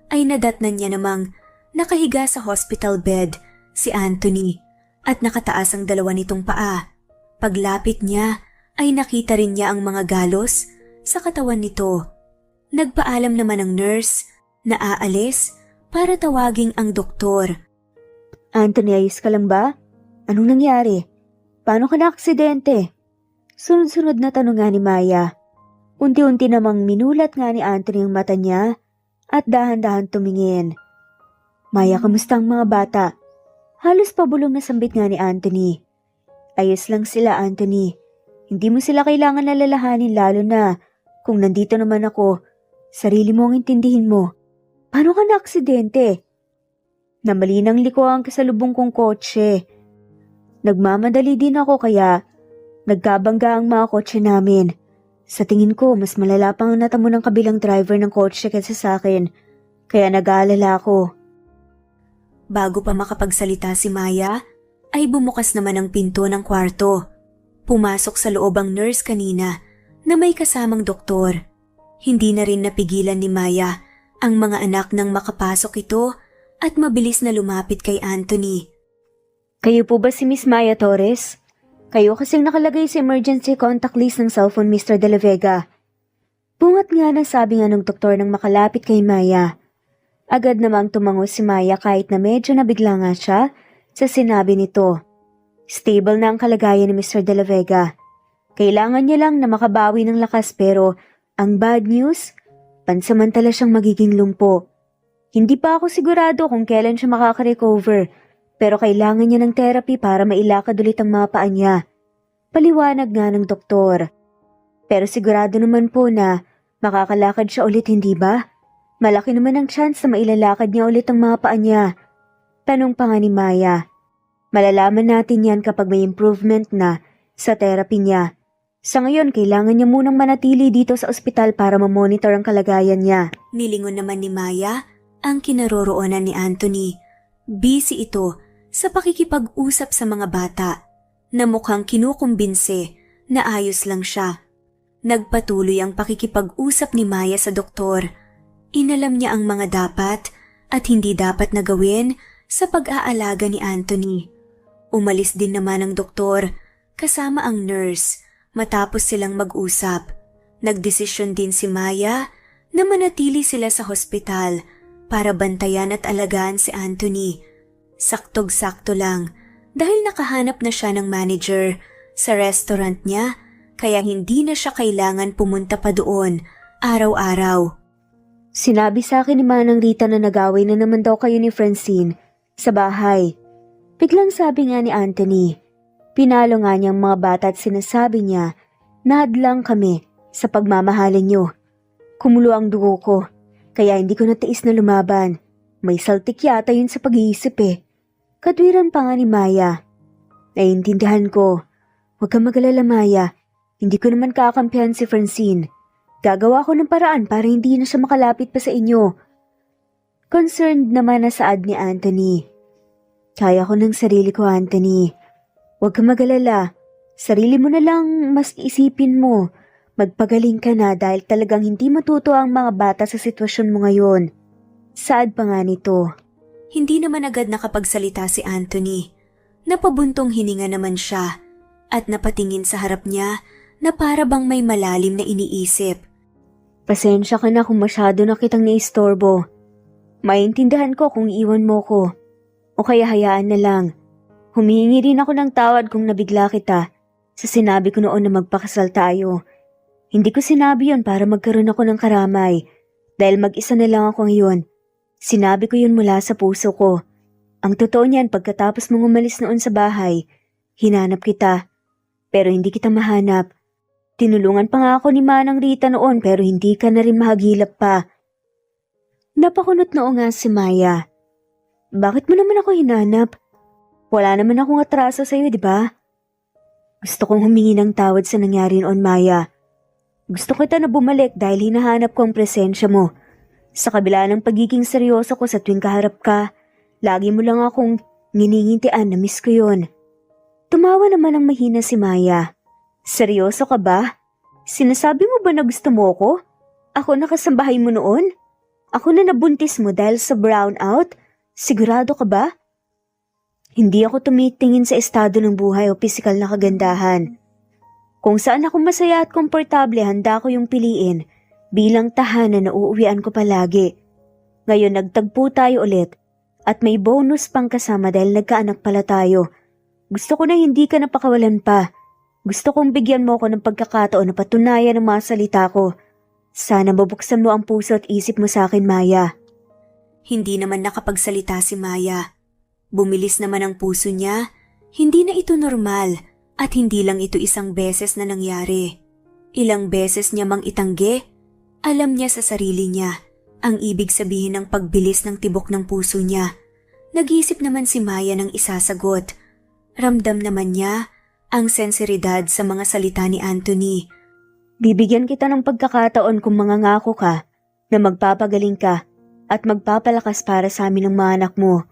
ay nadatnan niya namang nakahiga sa hospital bed si Anthony at nakataas ang dalawa nitong paa. Paglapit niya ay nakita rin niya ang mga galos sa katawan nito. Nagpaalam naman ang nurse na aalis para tawaging ang doktor. Anthony, ayos ka lang ba? Anong nangyari? Paano ka na-aksidente? Sunod-sunod na tanong nga ni Maya. Unti-unti namang minulat nga ni Anthony ang mata niya at dahan-dahan tumingin. Maya, kamusta ang mga bata? Halos pabulong na sambit nga ni Anthony. Ayos lang sila, Anthony. Hindi mo sila kailangan alalahanin lalo na kung nandito naman ako. Sarili mo ang intindihin mo. Paano ka na-aksidente? Namali ng liko ang kasalubong kong kotse. Nagmamadali din ako kaya nagkabangga ang mga kotse namin. Sa tingin ko, mas malala pang natamo ng kabilang driver ng kotse kaysa sa akin, kaya nag-aalala ako. Bago pa makapagsalita si Maya, ay bumukas naman ang pinto ng kwarto. Pumasok sa loob ang nurse kanina na may kasamang doktor. Hindi na rin napigilan ni Maya ang mga anak nang makapasok ito at mabilis na lumapit kay Anthony. Kayo po ba si Miss Maya Torres? Kayo kasing nakalagay sa emergency contact list ng cellphone, Mr. De La Vega. Bungat nga na sabi nga ng doktor nang makalapit kay Maya. Agad namang tumango si Maya kahit na medyo nabigla nga siya sa sinabi nito. Stable na ang kalagayan ni Mr. De La Vega. Kailangan niya lang na makabawi ng lakas pero ang bad news, pansamantala siyang magiging lumpo. Hindi pa ako sigurado kung kailan siya makaka-recover. Pero kailangan niya ng therapy para mailakad ulit ang mga paa niya. Paliwanag nga ng doktor. Pero sigurado naman po na makakalakad siya ulit, hindi ba? Malaki naman ang chance na mailalakad niya ulit ang mga paa niya. Tanong pa nga ni Maya. Malalaman natin yan kapag may improvement na sa therapy niya. Sa ngayon, kailangan niya munang manatili dito sa ospital para mamonitor ang kalagayan niya. Nilingon naman ni Maya ang kinaroroonan ni Anthony. Busy ito sa pakikipag-usap sa mga bata na mukhang kinukumbinse na ayos lang siya. Nagpatuloy ang pakikipag-usap ni Maya sa doktor. Inalam niya ang mga dapat at hindi dapat na gawin sa pag-aalaga ni Anthony. Umalis din naman ang doktor kasama ang nurse matapos silang mag-usap. Nagdesisyon din si Maya na manatili sila sa hospital para bantayan at alagaan si Anthony. Saktog-sakto lang dahil nakahanap na siya ng manager sa restaurant niya kaya hindi na siya kailangan pumunta pa doon araw-araw. Sinabi sa akin ni Manang Rita na nag-away na naman daw kayo ni Francine sa bahay. Biglang sabi nga ni Anthony, pinalo nga niyang mga bata at sinasabi niya na hadlang kami sa pagmamahalan niyo. Kumulo ang dugo ko, kaya hindi ko natiis na lumaban. May saltik yata yun sa pag-iisip eh. Katwiran pa nga ni Maya. Naiintindihan ko. Huwag kang mag-alala, Maya. Hindi ko naman kakampihan si Francine. Gagawa ko ng paraan para hindi na siya makalapit pa sa inyo. Concerned naman na saad ni Anthony. Kaya ko ng sarili ko, Anthony. Huwag kang mag-alala. Sarili mo na lang mas isipin mo. Magpagaling ka na dahil talagang hindi matuto ang mga bata sa sitwasyon mo ngayon. Saad pa nga nito. Hindi naman agad nakapagsalita si Anthony. Napabuntong hininga naman siya at napatingin sa harap niya na para bang may malalim na iniisip. Pasensya ka na kung masyado na kitang naistorbo. Maintindihan ko kung iwan mo ko. O kaya hayaan na lang. Humihingi rin ako ng tawad kung nabigla kita sa sinabi ko noon na magpakasal tayo. Hindi ko sinabi yon para magkaroon ako ng karamay dahil mag-isa na lang ako ngayon. Sinabi ko yun mula sa puso ko. Ang totoo niyan pagkatapos mong umalis noon sa bahay, hinanap kita. Pero hindi kita mahanap. Tinulungan pa nga ako ni Manang Rita noon pero hindi ka na rin mahagilap pa. Napakunot noo nga si Maya. Bakit mo naman ako hinanap? Wala naman akong atraso sa'yo, di ba? Gusto kong humingi ng tawad sa nangyari noon, Maya. Gusto kita na bumalik dahil hinahanap ko ang presensya mo. Sa kabila ng pagiging seryoso ko sa tuwing kaharap ka, lagi mo lang akong nginingintian na miss ko yun. Tumawa naman ang mahina si Maya. Seryoso ka ba? Sinasabi mo ba na gusto mo ko? Ako na kasambahay mo noon? Ako na nabuntis mo dahil sa brownout? Sigurado ka ba? Hindi ako tumitingin sa estado ng buhay o pisikal na kagandahan. Kung saan ako masaya at komportable, handa ko yung piliin bilang tahanan na uuwian ko palagi. Ngayon nagtagpo tayo ulit at may bonus pang kasama dahil nagkaanak pala tayo. Gusto ko na hindi ka napakawalan pa. Gusto kong bigyan mo ako ng pagkakataon na patunayan ang mga salita ko. Sana mabuksan mo ang puso at isip mo sa akin, Maya. Hindi naman nakapagsalita si Maya. Bumilis naman ang puso niya. Hindi na ito normal at hindi lang ito isang beses na nangyari. Ilang beses niya mang itanggi. Alam niya sa sarili niya ang ibig sabihin ng pagbilis ng tibok ng puso niya. Nag-iisip naman si Maya ng isasagot. Ramdam naman niya ang sensiridad sa mga salita ni Anthony. Bibigyan kita ng pagkakataon kung mangangako ka na magpapagaling ka at magpapalakas para sa amin ng mga anak mo.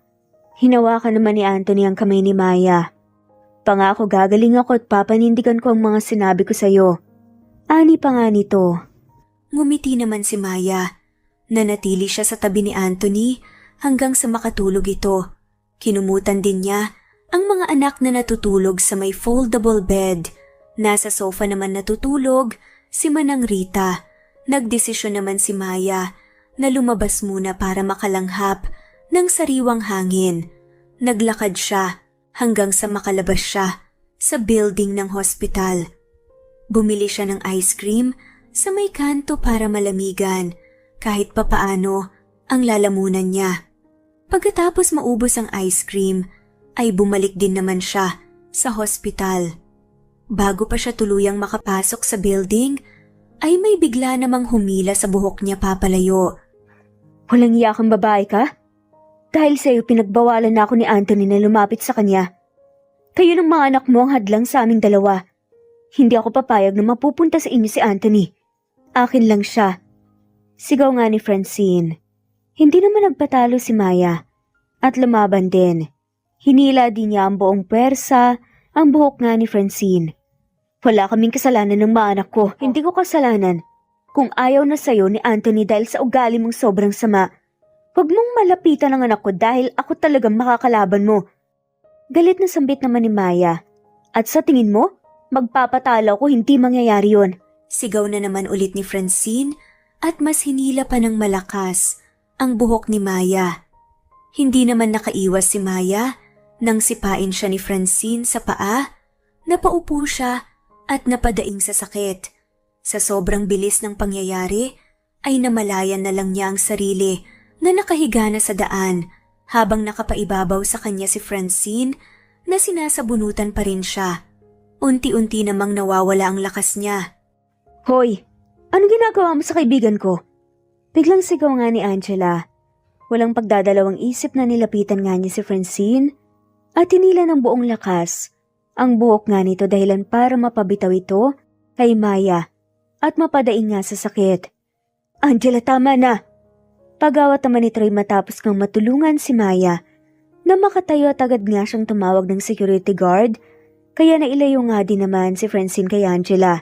Hinawakan naman ni Anthony ang kamay ni Maya. Pangako gagaling ako at papanindigan ko ang mga sinabi ko sa'yo. Ani pa nga nito. Ngumiti naman si Maya. Nanatili siya sa tabi ni Anthony hanggang sa makatulog ito. Kinumutan din niya ang mga anak na natutulog sa may foldable bed. Nasa sofa naman natutulog si Manang Rita. Nagdesisyon naman si Maya na lumabas muna para makalanghap ng sariwang hangin. Naglakad siya hanggang sa makalabas siya sa building ng hospital. Bumili siya ng ice cream sa may kanto para malamigan kahit papaano ang lalamunan niya. Pagkatapos maubos ang ice cream, ay bumalik din naman siya sa hospital. Bago pa siya tuluyang makapasok sa building, ay may bigla namang humila sa buhok niya papalayo. Walang iya kang babae ka? Dahil sa'yo pinagbawalan na ako ni Anthony na lumapit sa kanya. Kayo ng mga anak mo ang hadlang sa aming dalawa. Hindi ako papayag na mapupunta sa inyo si Anthony. Akin lang siya. Sigaw nga ni Francine. Hindi naman nagpatalo si Maya at lumaban din. Hinila din niya ang buong pwersa, ang buhok nga ni Francine. Wala kaming kasalanan ng mga anak ko. Hindi ko kasalanan. Kung ayaw na sa'yo ni Anthony dahil sa ugali mong sobrang sama, huwag mong malapitan ang anak ko dahil ako talagang makakalaban mo. Galit na sambit naman ni Maya. At sa tingin mo, magpapatalo ko hindi mangyayari yon. Sigaw na naman ulit ni Francine at mas hinila pa ng malakas ang buhok ni Maya. Hindi naman nakaiwas si Maya nang sipain siya ni Francine sa paa. Napaupo siya at napadaing sa sakit. Sa sobrang bilis ng pangyayari ay namalayan na lang niya ang sarili na nakahiga na sa daan habang nakapaibabaw sa kanya si Francine na sinasabunutan pa rin siya. Unti-unti namang nawawala ang lakas niya. Hoy, anong ginagawa mo sa kaibigan ko? Biglang sigaw nga ni Angela. Walang pagdadalawang isip na nilapitan nga niya si Francine at hinila ng buong lakas ang buhok nga nito dahilan para mapabitaw ito kay Maya at mapadaing nga sa sakit. Angela, tama na! Pagawat naman ni Troy matapos kang matulungan si Maya na makatayo at agad nga siyang tumawag ng security guard kaya nailayo nga din naman si Francine kay Angela.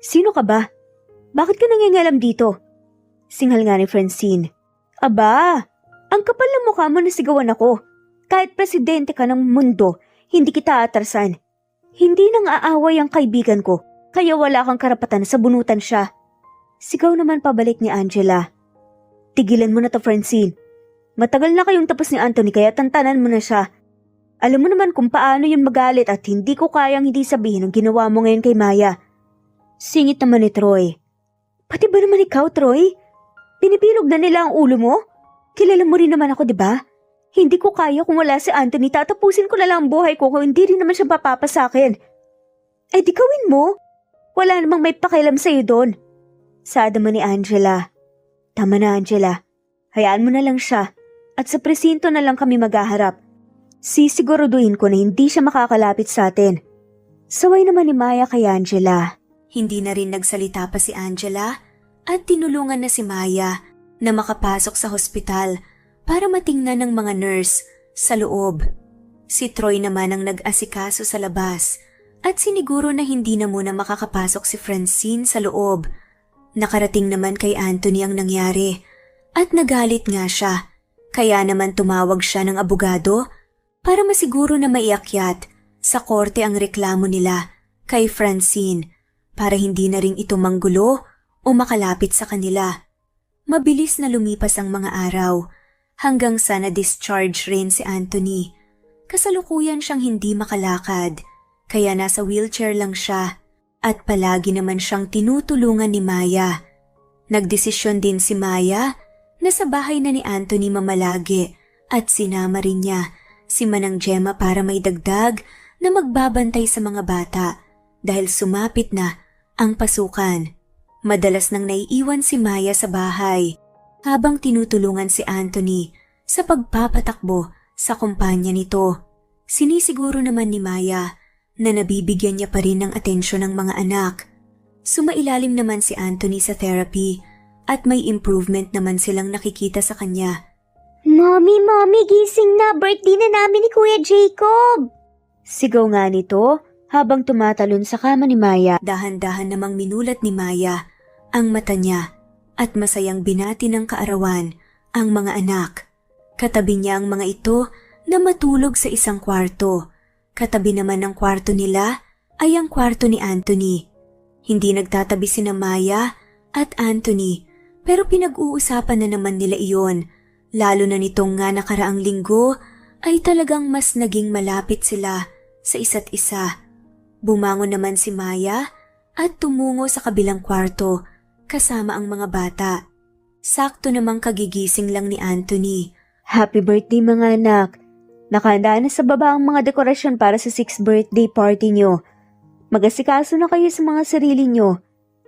Sino ka ba? Bakit ka nangingialam dito? Singhal nga ni Francine. Aba, ang kapal ng mukha mo na sigawan ako. Kahit presidente ka ng mundo, hindi kita atrasan. Hindi nang aaway ang kaibigan ko, kaya wala kang karapatan na sabunutan siya. Sigaw naman pabalik ni Angela. Tigilan mo na to, Francine. Matagal na kayong tapos ni Anthony kaya tantanan mo na siya. Alam mo naman kung paano yun magalit at hindi ko kayang hindi sabihin ang ginawa mo ngayon kay Maya. Singit naman ni Troy. Pati ba naman ikaw, Troy? Pinibilog na nila ang ulo mo? Kilala mo rin naman ako, di ba? Hindi ko kaya kung wala si Anthony, tatapusin ko na lang ang buhay ko kung hindi rin naman siya papapa sa akin. Eh di gawin mo. Wala namang may pakialam sa'yo doon. Saad naman ni Angela. Tama na, Angela. Hayaan mo na lang siya at sa presinto na lang kami maghaharap. Sisiguraduhin ko na hindi siya makakalapit sa atin. Saway naman ni Maya kay Angela. Hindi na rin nagsalita pa si Angela at tinulungan na si Maya na makapasok sa hospital para matingnan ng mga nurse sa loob. Si Troy naman ang nag-asikaso sa labas at siniguro na hindi na muna makakapasok si Francine sa loob. Nakarating naman kay Anthony ang nangyari at nagalit nga siya. Kaya naman tumawag siya ng abogado para masiguro na maiakyat sa korte ang reklamo nila kay Francine para hindi na ring ito manggulo o makalapit sa kanila. Mabilis na lumipas ang mga araw hanggang sa na-discharge rin si Anthony. Kasalukuyan siyang hindi makalakad kaya nasa wheelchair lang siya at palagi naman siyang tinutulungan ni Maya. Nagdesisyon din si Maya na sa bahay na ni Anthony mamalagi at sinama rin niya si Manang Gemma para may dagdag na magbabantay sa mga bata dahil sumapit na ang pasukan. Madalas nang naiiwan si Maya sa bahay habang tinutulungan si Anthony sa pagpapatakbo sa kumpanya nito. Sinisiguro naman ni Maya na nabibigyan niya pa rin ng atensyon ng mga anak. Sumailalim naman si Anthony sa therapy at may improvement naman silang nakikita sa kanya. Mommy, gising na! Birthday na namin ni Kuya Jacob! Sigaw nga nito habang tumatalon sa kama ni Maya. Dahan-dahan namang minulat ni Maya ang mata niya at masayang binati ng kaarawan ang mga anak. Katabi niya ang mga ito na matulog sa isang kwarto. Katabi naman ng kwarto nila ay ang kwarto ni Anthony. Hindi nagtatabi sina Maya at Anthony pero pinag-uusapan na naman nila iyon. Lalo na nitong nga nakaraang linggo ay talagang mas naging malapit sila sa isa't isa. Bumangon naman si Maya at tumungo sa kabilang kwarto kasama ang mga bata. Sakto namang kagigising lang ni Anthony. Happy birthday mga anak! Nakahanda na sa baba ang mga dekorasyon para sa 6th birthday party nyo. Mag-asikaso na kayo sa mga sarili nyo.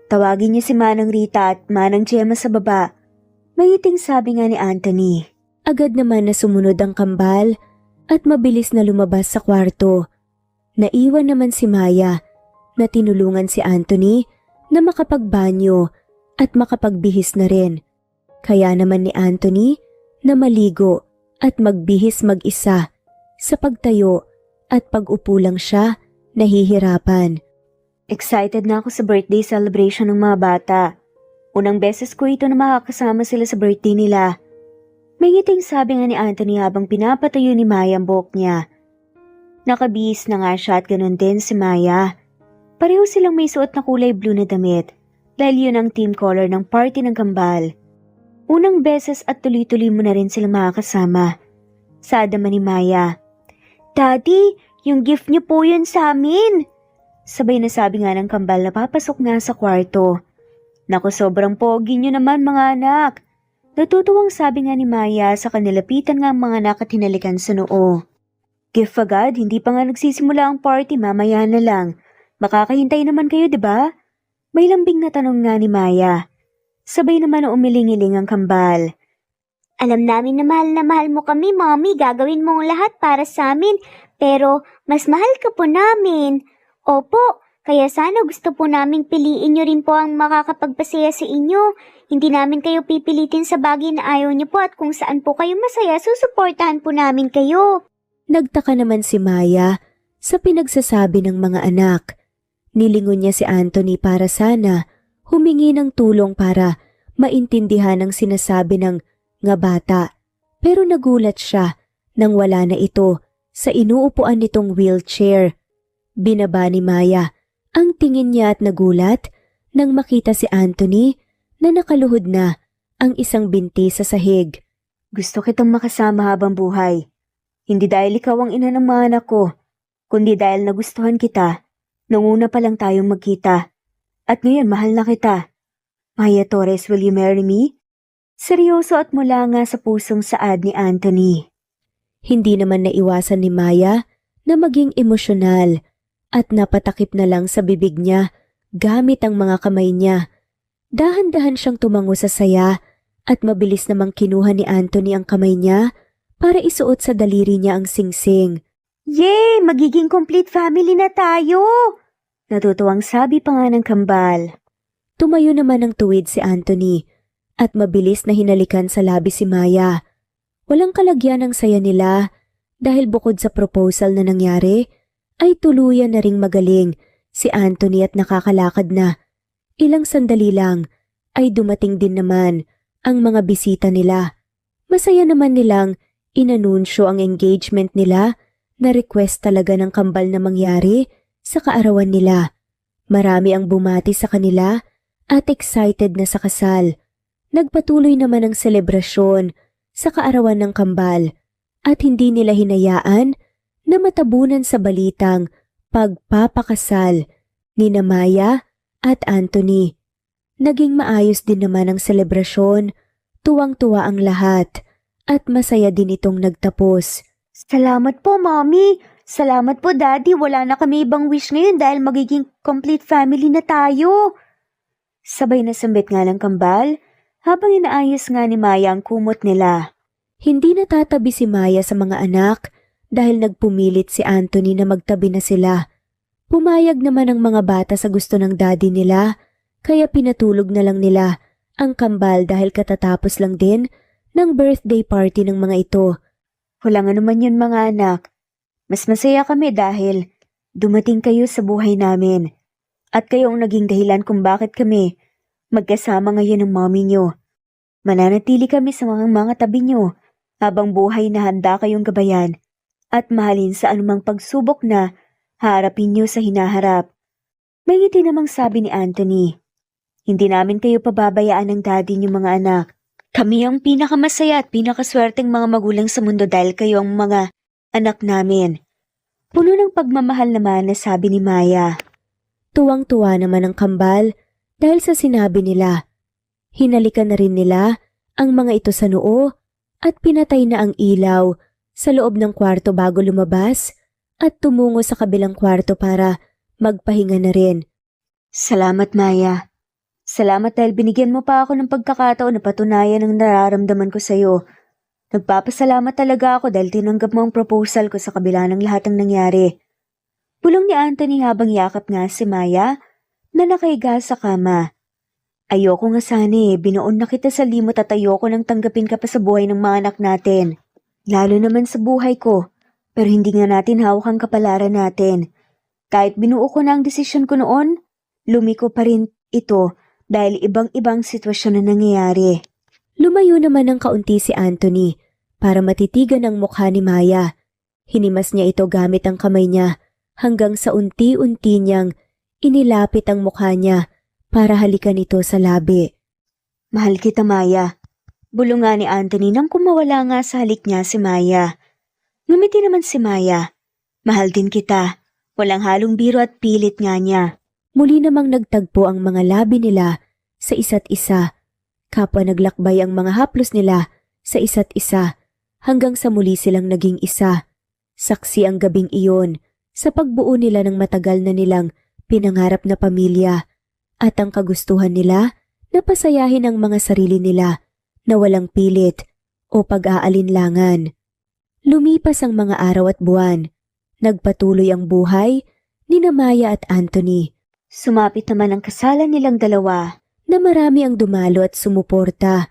Tawagin niyo si Manang Rita at Manang Gemma sa baba. Mayiting sabi nga ni Anthony. Agad naman na sumunod ang kambal at mabilis na lumabas sa kwarto. Naiwan naman si Maya na tinulungan si Anthony na makapagbanyo at makapagbihis na rin. Kaya naman ni Anthony na maligo at magbihis mag-isa. Sa pagtayo at pag-upo lang siya, nahihirapan. Excited na ako sa birthday celebration ng mga bata. Unang beses ko ito na makakasama sila sa birthday nila. May ngiting sabi nga ni Anthony habang pinapatayo ni Maya ang buhok niya. Nakabihis na nga siya at ganun din si Maya. Pareho silang may suot na kulay blue na damit dahil yun ang team color ng party ng kambal. Unang beses at tuloy-tuloy mo na rin sila makakasama. Saad naman ni Maya. Daddy, yung gift niyo po yun sa amin. Sabay na sabi nga ng kambal na papasok nga sa kwarto. Naku, sobrang pogi nyo naman mga anak. Natutuwang sabi nga ni Maya sa kanilapitan nga ang mga anak at hinalikan sa noo. Gift agad, hindi pa nga nagsisimula ang party, mamaya na lang. Makakahintay naman kayo, di ba? May lambing na tanong nga ni Maya. Sabay naman na umiling-iling ang kambal. Alam namin na mahal mo kami, Mommy. Gagawin mo ang lahat para sa amin. Pero mas mahal ka po namin. Opo, kaya sana gusto po naming piliin nyo rin po ang makakapagpasaya sa inyo. Hindi namin kayo pipilitin sa bagay na ayaw nyo po at kung saan po kayo masaya, susuportahan po namin kayo. Nagtaka naman si Maya sa pinagsasabi ng mga anak. Nilingon niya si Anthony para sana humingi ng tulong para maintindihan ang sinasabi ng nga bata. Pero nagulat siya nang wala na ito sa inuupuan nitong wheelchair. Binaba ni Maya ang tingin niya at nagulat nang makita si Anthony na nakaluhod na ang isang binti sa sahig. Gusto kitang makasama habang buhay. Hindi dahil ikaw ang ina ng mga anak ko, kundi dahil nagustuhan kita nung una pa lang tayong magkita. At ngayon mahal na kita. Maya Torres, will you marry me? Seryoso at mula nga sa pusong saad ni Anthony. Hindi naman naiwasan ni Maya na maging emosyonal at napatakip na lang sa bibig niya gamit ang mga kamay niya. Dahan-dahan siyang tumango sa saya at mabilis namang kinuha ni Anthony ang kamay niya para isuot sa daliri niya ang singsing. Yay! Magiging complete family na tayo! Natutuwang sabi pa nga ng kambal. Tumayo naman ng tuwid si Anthony at mabilis na hinalikan sa labi si Maya. Walang kalagyan ang saya nila dahil bukod sa proposal na nangyari, ay tuluyan na ring magaling si Anthony at nakakalakad na. Ilang sandali lang ay dumating din naman ang mga bisita nila. Masaya naman nilang inanunsyo ang engagement nila na request talaga ng kambal na mangyari sa kaarawan nila. Marami ang bumati sa kanila at excited na sa kasal. Nagpatuloy naman ang selebrasyon sa kaarawan ng kambal at hindi nila hinayaan na matabunan sa balitang pagpapakasal ni Maya at Anthony. Naging maayos din naman ang selebrasyon, tuwang-tuwa ang lahat at masaya din itong nagtapos. Salamat po, Mommy! Salamat po, Daddy! Wala na kami ibang wish ngayon dahil magiging complete family na tayo! Sabay na sambit nga ng kambal habang inaayos nga ni Maya ang kumot nila. Hindi natatabi si Maya sa mga anak dahil nagpumilit si Anthony na magtabi na sila. Pumayag naman ang mga bata sa gusto ng daddy nila, kaya pinatulog na lang nila ang kambal dahil katatapos lang din ng birthday party ng mga ito. Wala nga naman yun mga anak. Mas masaya kami dahil dumating kayo sa buhay namin. At kayo ang naging dahilan kung bakit kami magkasama ngayon ng mommy nyo. Mananatili kami sa mga tabi nyo habang buhay na handa kayong gabayan at mahalin sa anumang pagsubok na harapin nyo sa hinaharap. May ngiti namang sabi ni Anthony. Hindi namin kayo pababayaan ng daddy niyo mga anak. Kami ang pinakamasaya at pinakaswerteng mga magulang sa mundo dahil kayo ang mga anak namin. Puno ng pagmamahal naman na sabi ni Maya. Tuwang-tuwa naman ang kambal dahil sa sinabi nila. Hinalikan na rin nila ang mga ito sa noo at pinatay na ang ilaw sa loob ng kwarto bago lumabas at tumungo sa kabilang kwarto para magpahinga na rin. Salamat, Maya. Salamat dahil binigyan mo pa ako ng pagkakataon na patunayan ang nararamdaman ko sa'yo. Nagpapasalamat talaga ako dahil tinanggap mo ang proposal ko sa kabila ng lahat ng nangyari. Pulong ni Anthony habang yakap nga si Maya na nakahiga sa kama. Ayoko nga sana binuon na kita sa limot at ayoko nang tanggapin ka pa sa buhay ng mga anak natin. Lalo naman sa buhay ko, pero hindi nga natin hawak ang kapalaran natin. Kahit binuo ko na ang desisyon ko noon, lumiko pa rin ito dahil ibang-ibang sitwasyon na nangyayari. Lumayo naman ng kaunti si Anthony para matitigan ang mukha ni Maya. Hinimas niya ito gamit ang kamay niya hanggang sa unti-unti niyang inilapit ang mukha niya para halikan ito sa labi. Mahal kita, Maya. Bulong nga ni Anthony nang kumawala nga sa halik niya si Maya. Ngumiti naman si Maya. Mahal din kita. Walang halong biro at pilit nga niya. Muli namang nagtagpo ang mga labi nila sa isa't isa. Kapwa naglakbay ang mga haplos nila sa isa't isa hanggang sa muli silang naging isa. Saksi ang gabing iyon sa pagbuo nila ng matagal na nilang pinangarap na pamilya at ang kagustuhan nila na pasayahin ang mga sarili nila na walang pilit o pag-aalinlangan. Lumipas ang mga araw at buwan. Nagpatuloy ang buhay ni Maya at Anthony. Sumapit naman ang kasalan nilang dalawa. Na marami ang dumalo at sumuporta.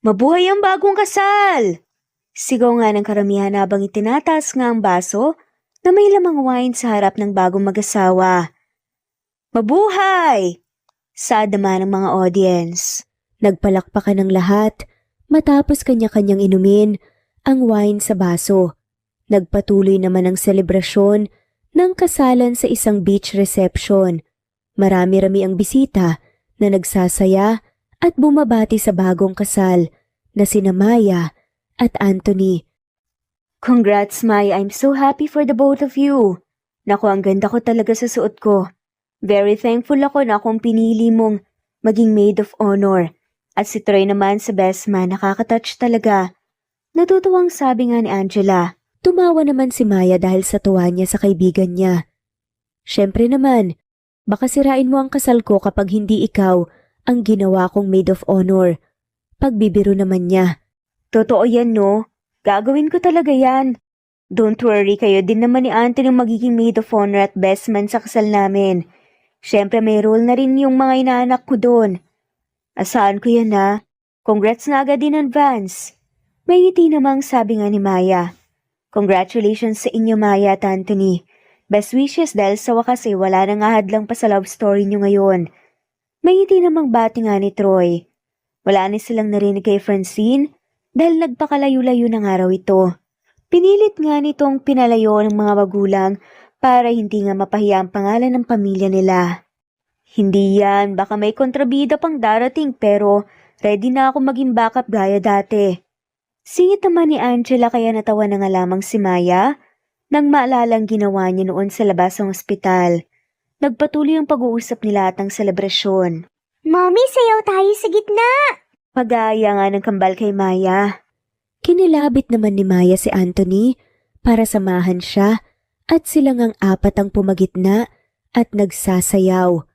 Mabuhay ang bagong kasal! Sigaw nga ng karamihan habang itinataas nga ang baso na may lamang wine sa harap ng bagong mag-asawa. Mabuhay! Saad naman ng mga audience. Nagpalakpakan ng lahat matapos kanya-kanyang inumin ang wine sa baso. Nagpatuloy naman ang selebrasyon ng kasalan sa isang beach reception. Marami-rami ang bisita na nagsasaya at bumabati sa bagong kasal na sina Maya at Anthony. Congrats, Maya. I'm so happy for the both of you. Naku, ang ganda ko talaga sa suot ko. Very thankful ako na akong pinili mong maging maid of honor. At si Troy naman sa best man, nakaka-touch talaga. Natutuwang sabi nga ni Angela. Tumawa naman si Maya dahil sa tuwa niya sa kaibigan niya. Siyempre naman, baka sirain mo ang kasal ko kapag hindi ikaw ang ginawa kong maid of honor. Pagbibiro naman niya. Totoo yan, no? Gagawin ko talaga yan. Don't worry, kayo din naman ni Anthony yung magiging maid of honor at best man sa kasal namin. Siyempre may role na rin yung mga inaanak ko doon. Asahan ko yan ha. Congrats na agad in advance. May ngiti namang sabi nga ni Maya. Congratulations sa inyo, Maya at Anthony. Best wishes dahil sa wakas ay wala nang ahadlang pa sa love story nyo ngayon. May ngiti namang bati nga ni Troy. Wala na silang narinig kay Francine dahil nagpakalayo-layo ng araw ito. Pinilit nga nitong pinalayo ng mga magulang para hindi nga mapahiya ang pangalan ng pamilya nila. Hindi yan, baka may kontrabida pang darating pero ready na ako maging backup gaya dati. Singit naman ni Angela kaya natawa na nga lamang si Maya nang maalalang ginawa niya noon sa labas ng ospital. Nagpatuloy ang pag-uusap nila at ang selebrasyon. Mommy, sayaw tayo sa gitna! Pag-aaya nga ng kambal kay Maya. Kinilabit naman ni Maya si Anthony para samahan siya at silang ang apat ang pumagitna at nagsasayaw.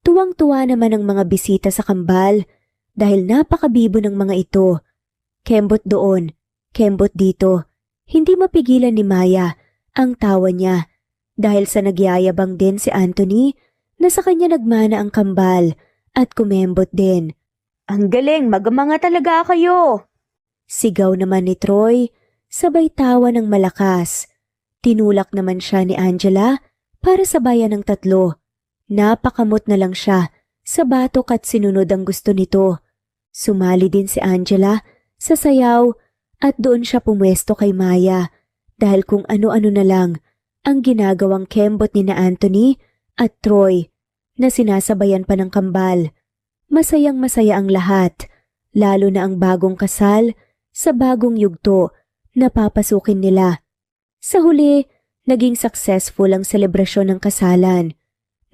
Tuwang-tuwa naman ang mga bisita sa kambal dahil napakabibo ng mga ito. Kembot doon, kembot dito. Hindi mapigilan ni Maya ang tawa niya dahil sa nagyayabang din si Anthony na sa kanya nagmana ang kambal at kumembot din. Ang galing, magamanga talaga kayo! Sigaw naman ni Troy, sabay tawa ng malakas. Tinulak naman siya ni Angela para sabayan ng tatlo. Napakamot na lang siya sa batok at sinunod ang gusto nito. Sumali din si Angela sa sayaw at doon siya pumwesto kay Maya dahil kung ano-ano na lang ang ginagawang kembot ni na Anthony at Troy na sinasabayan pa ng kambal. Masayang masaya ang lahat, lalo na ang bagong kasal sa bagong yugto na papasukin nila. Sa huli, naging successful ang selebrasyon ng kasalan.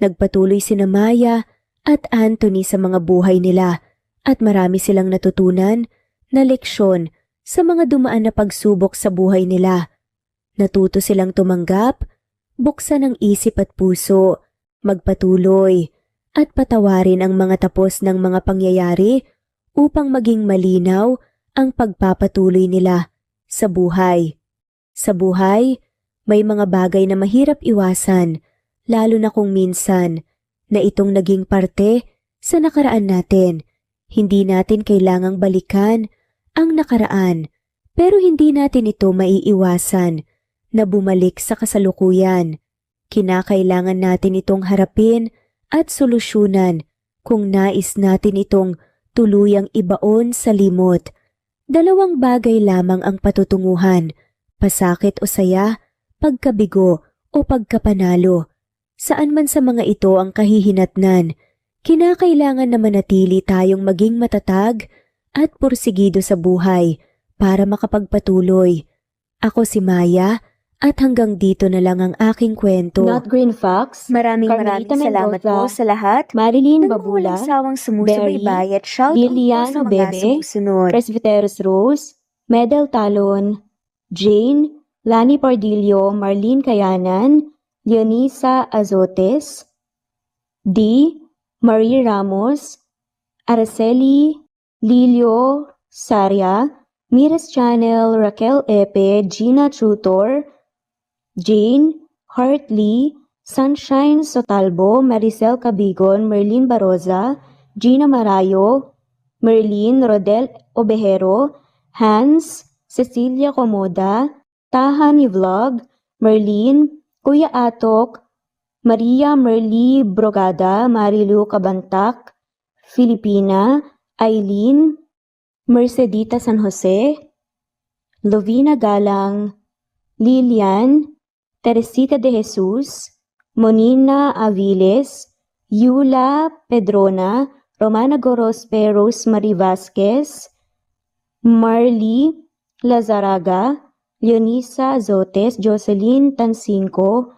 Nagpatuloy sina Maya at Anthony sa mga buhay nila at marami silang natutunan na leksyon sa mga dumaan na pagsubok sa buhay nila. Natuto silang tumanggap, buksan ang isip at puso, magpatuloy, at patawarin ang mga tapos ng mga pangyayari upang maging malinaw ang pagpapatuloy nila sa buhay. Sa buhay, may mga bagay na mahirap iwasan, lalo na kung minsan na itong naging parte sa nakaraan natin. Hindi natin kailangang balikan ang nakaraan, pero hindi natin ito maiiwasan na bumalik sa kasalukuyan. Kinakailangan natin itong harapin at solusyonan kung nais natin itong tuluyang ibaon sa limot. Dalawang bagay lamang ang patutunguhan, pasakit o saya, pagkabigo o pagkapanalo. Saan man sa mga ito ang kahihinatnan, kinakailangan na manatili tayong maging matatag at pursigido sa buhay para makapagpatuloy. Ako si Maya At hanggang dito na lang ang aking kwento. Not Green Fox, Maraming Carmelita salamat Mendoza, po sa lahat Marilyn ng mga Babula, walang sawang sumusubaybay at shout out po Liliano sa mga Bebe, sumusunod. Presbyteros Rose, Medel Talon, Jane, Lani Pardillo, Marlene Kayanan, Leonisa Azotes, D. Marie Ramos, Araceli Lilio Saria, Miras Channel, Raquel Epe, Gina Tutor, Jane, Hartley, Sunshine Sotalbo, Maricel Cabigon, Merlin Baroza, Gina Marayo, Merlin Rodel Obejero, Hans, Cecilia Comoda, Tahani Vlog, Merlin, Kuya Atok, Maria Merly Brogada, Marilu Cabantac, Filipina, Eileen, Mercedita San Jose, Lovina Galang, Lilian, Teresita de Jesus, Monina Aviles, Yula Pedrona, Romana Gorospe, Rosemary Vasquez, Marley Lazaraga, Leonisa Azotes, Jocelyn Tancinco,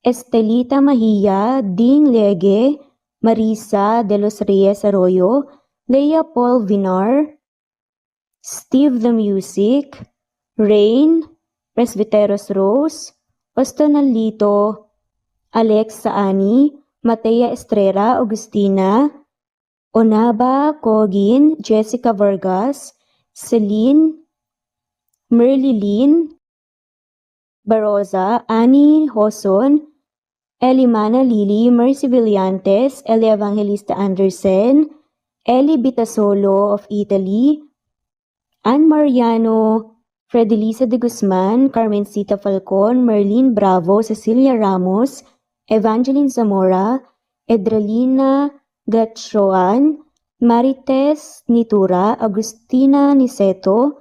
Estelita Mahia, Ding Lege, Marisa de los Reyes Arroyo, Leia Paul Vinar, Steve the Music, Rain, Presbyteros Rose, Ostonalito, Alex Saani, Matea Estrella, Agustina, Onaba Cogin, Jessica Vargas, Celine, Merlilyn Baroza, Annie Hoson, Elimana Lili, Mercy Villantes, Eli Evangelista Anderson, Eli Bitasolo of Italy, Ann Mariano, Fredelisa de Guzman, Carmencita Falcon, Merlin Bravo, Cecilia Ramos, Evangeline Zamora, Edralina Gatchoan, Marites Nitura, Agustina Niceto,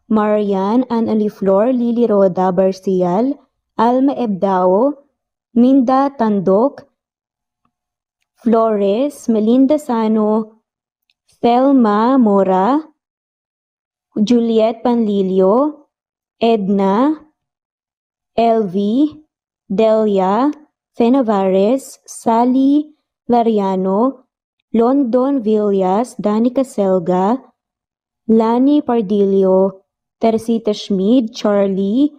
Marian, Ann Aliflor, Lily Roda Barcial, Alma Ebdao, Minda Tandok, Flores, Melinda Sano, Thelma Mora, Juliet Panlilio, Edna, Elvie, Delia, Fenavares, Sally Lariano, London Villas, Danica Selga, Lani Pardillo, Teresita Schmid, Charlie,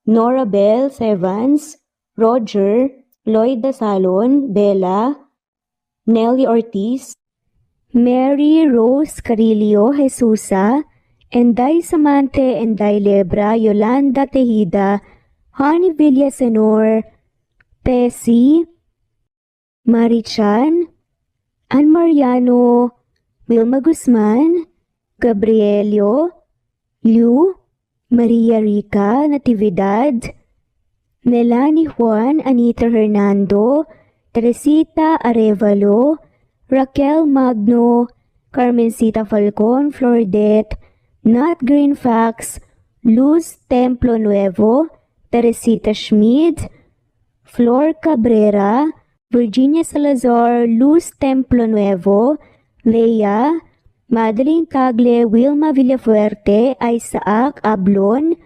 Nora Bell Evans, Roger, Lloyd Dasalon, Bella, Nelly Ortiz, Mary Rose Carillo Jesusa, Enday Samante, Enday Lebra, Yolanda Tejida, Honey Villasenor, Tessie, Marichan, Ann Mariano, Wilma Guzman, Gabrielio, Liu, Maria Rica Natividad, Melanie Juan, Anita Hernando, Teresita Arevalo, Raquel Magno, Carmencita Falcon, Flordet, Nat Green Fox, Luz Templo Nuevo, Teresita Schmid, Flor Cabrera, Virginia Salazar, Luz Templo Nuevo, Leia, Madeline Tagle, Wilma Villafuerte, Isaac Ablon,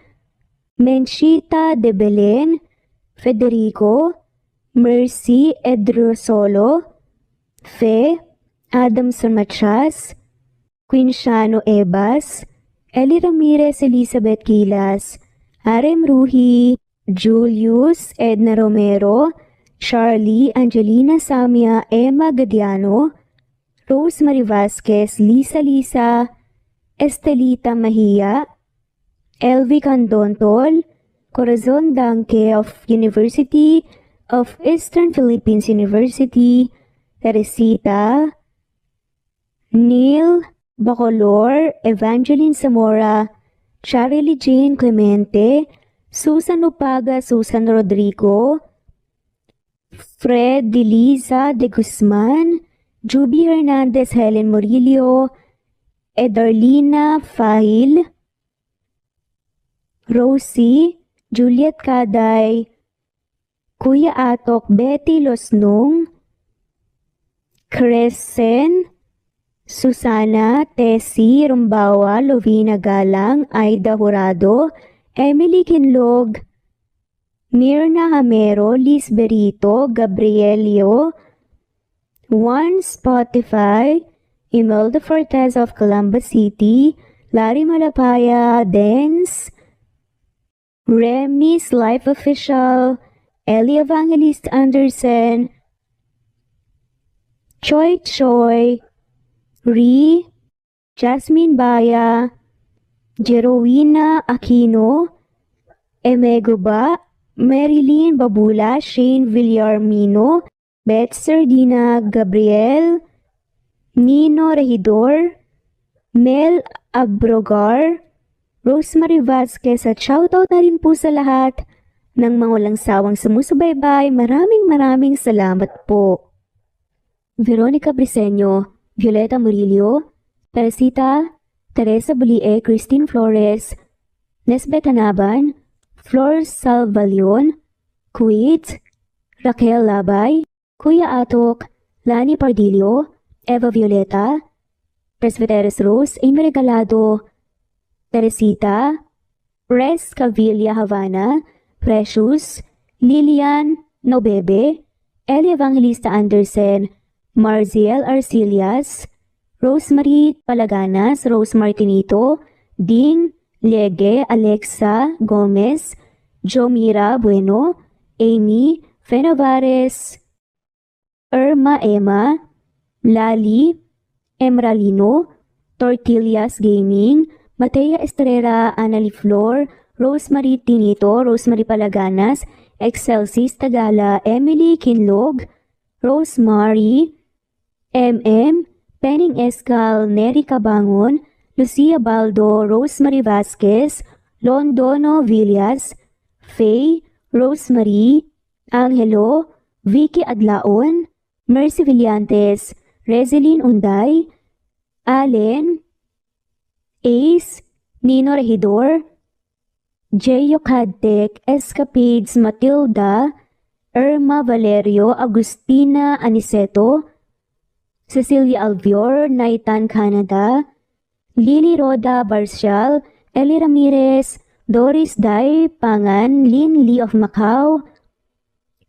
Menchita de Belen, Federico, Mercy Edrosolo, Fe, Adamson Machas, Quinciano Ebas, Eli Ramirez Elizabeth Gilas, Arem Ruhi, Julius Edna Romero, Charlie Angelina Samia, Emma Gadiano, Rosemary Vasquez, Lisa, Estelita Mahia, Elvi Candontol, Corazon Danke of University of Eastern Philippines University, Teresita, Neil Bacolor, Evangeline Zamora, Charlie Jane Clemente, Susan Upaga, Susan Rodrigo, Fred Deliza de Guzman, Juby Hernandez, Helen Murillo, Edarlina Fahil, Rosie, Juliet Kaday, Kuya Atok, Betty Losnong, Crescen, Susana, Tessie, Rumbawa, Lovina Galang, Aida Jurado, Emily Kinlog, Mirna Hamero, Liz Berito, Gabrielio, Juan Spotify, Imelda Fortes of Columbus City, Larry Malapaya, Dance, Remy's Life Official, Ellie Evangelist Anderson, Choi Choi, Ree, Jasmine Baya, Jerowina Aquino, Emego Ba, Marilyn Babula, Shane Villarmino, Beth Sardina, Gabriel, Nino Regidor, Mel Abrogar, Rosemary Vasquez at shoutout na rin po sa lahat ng mga walang sawang sumusubaybay. Maraming salamat po. Veronica Briseño, Violeta Murillo, Teresita, Teresa Bulie, Christine Flores, Nesbeth Hanaban, Flor Salvalion, Kuwait, Raquel Labay, Kuya Atok, Lani Pardillo, Eva Violeta, Presbyteres Rose, Amy Regalado, Teresita, Res Cavilla Havana, Precious, Lilian Nobebe, Ellie Evangelista Anderson, Marziel Arcilias, Rosemary Palaganas, Rose Martinito, Ding Lege, Alexa Gomez, Jomira Bueno, Amy Fenavares, Irma Emma, Lali Emralino, Tortillas Gaming, Matea Estrera, Anali Flor, Rosemary Tinito, Rosemary Palaganas, Excelsis Tagala, Emily Kinlog, Rosemary, MM, Penning Escal, Neri Cabangon, Lucia Baldo, Rosemary Vasquez, Londono Villas, Faye, Rosemary, Angelo, Vicky Adlaon, Mercy Villantes, Rezeline Unday, Allen, Ace, Nino Regidor, Jeyo Cadtec, Escapades Matilda, Irma Valerio, Agustina Aniceto, Cecilia Alvior, Naitan Canada, Lily Roda Barcial, Eli Ramirez, Doris Day Pangan, Lynn Lee of Macau,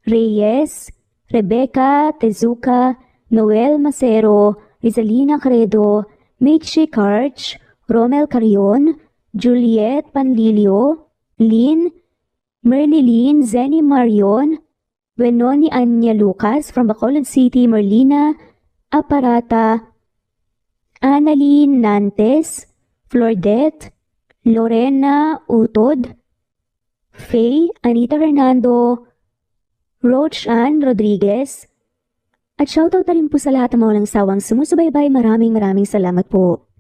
Reyes, Rebecca Tezuka, Noel Macero, Rizalina Credo, Mitchie Karch, Romel Carion, Juliet Panlilio, Lynn, Merlilyn Zenny Marion, Wenoni Anya Lucas from Bacolod City, Merlina Aparata, Annalyn Nantes, Flordette, Lorena Utod, Faye, Anita Hernando, Roach Ann Rodriguez, at shoutout na rin po sa lahat ng mga walang sawang sumusubaybay. Maraming salamat po.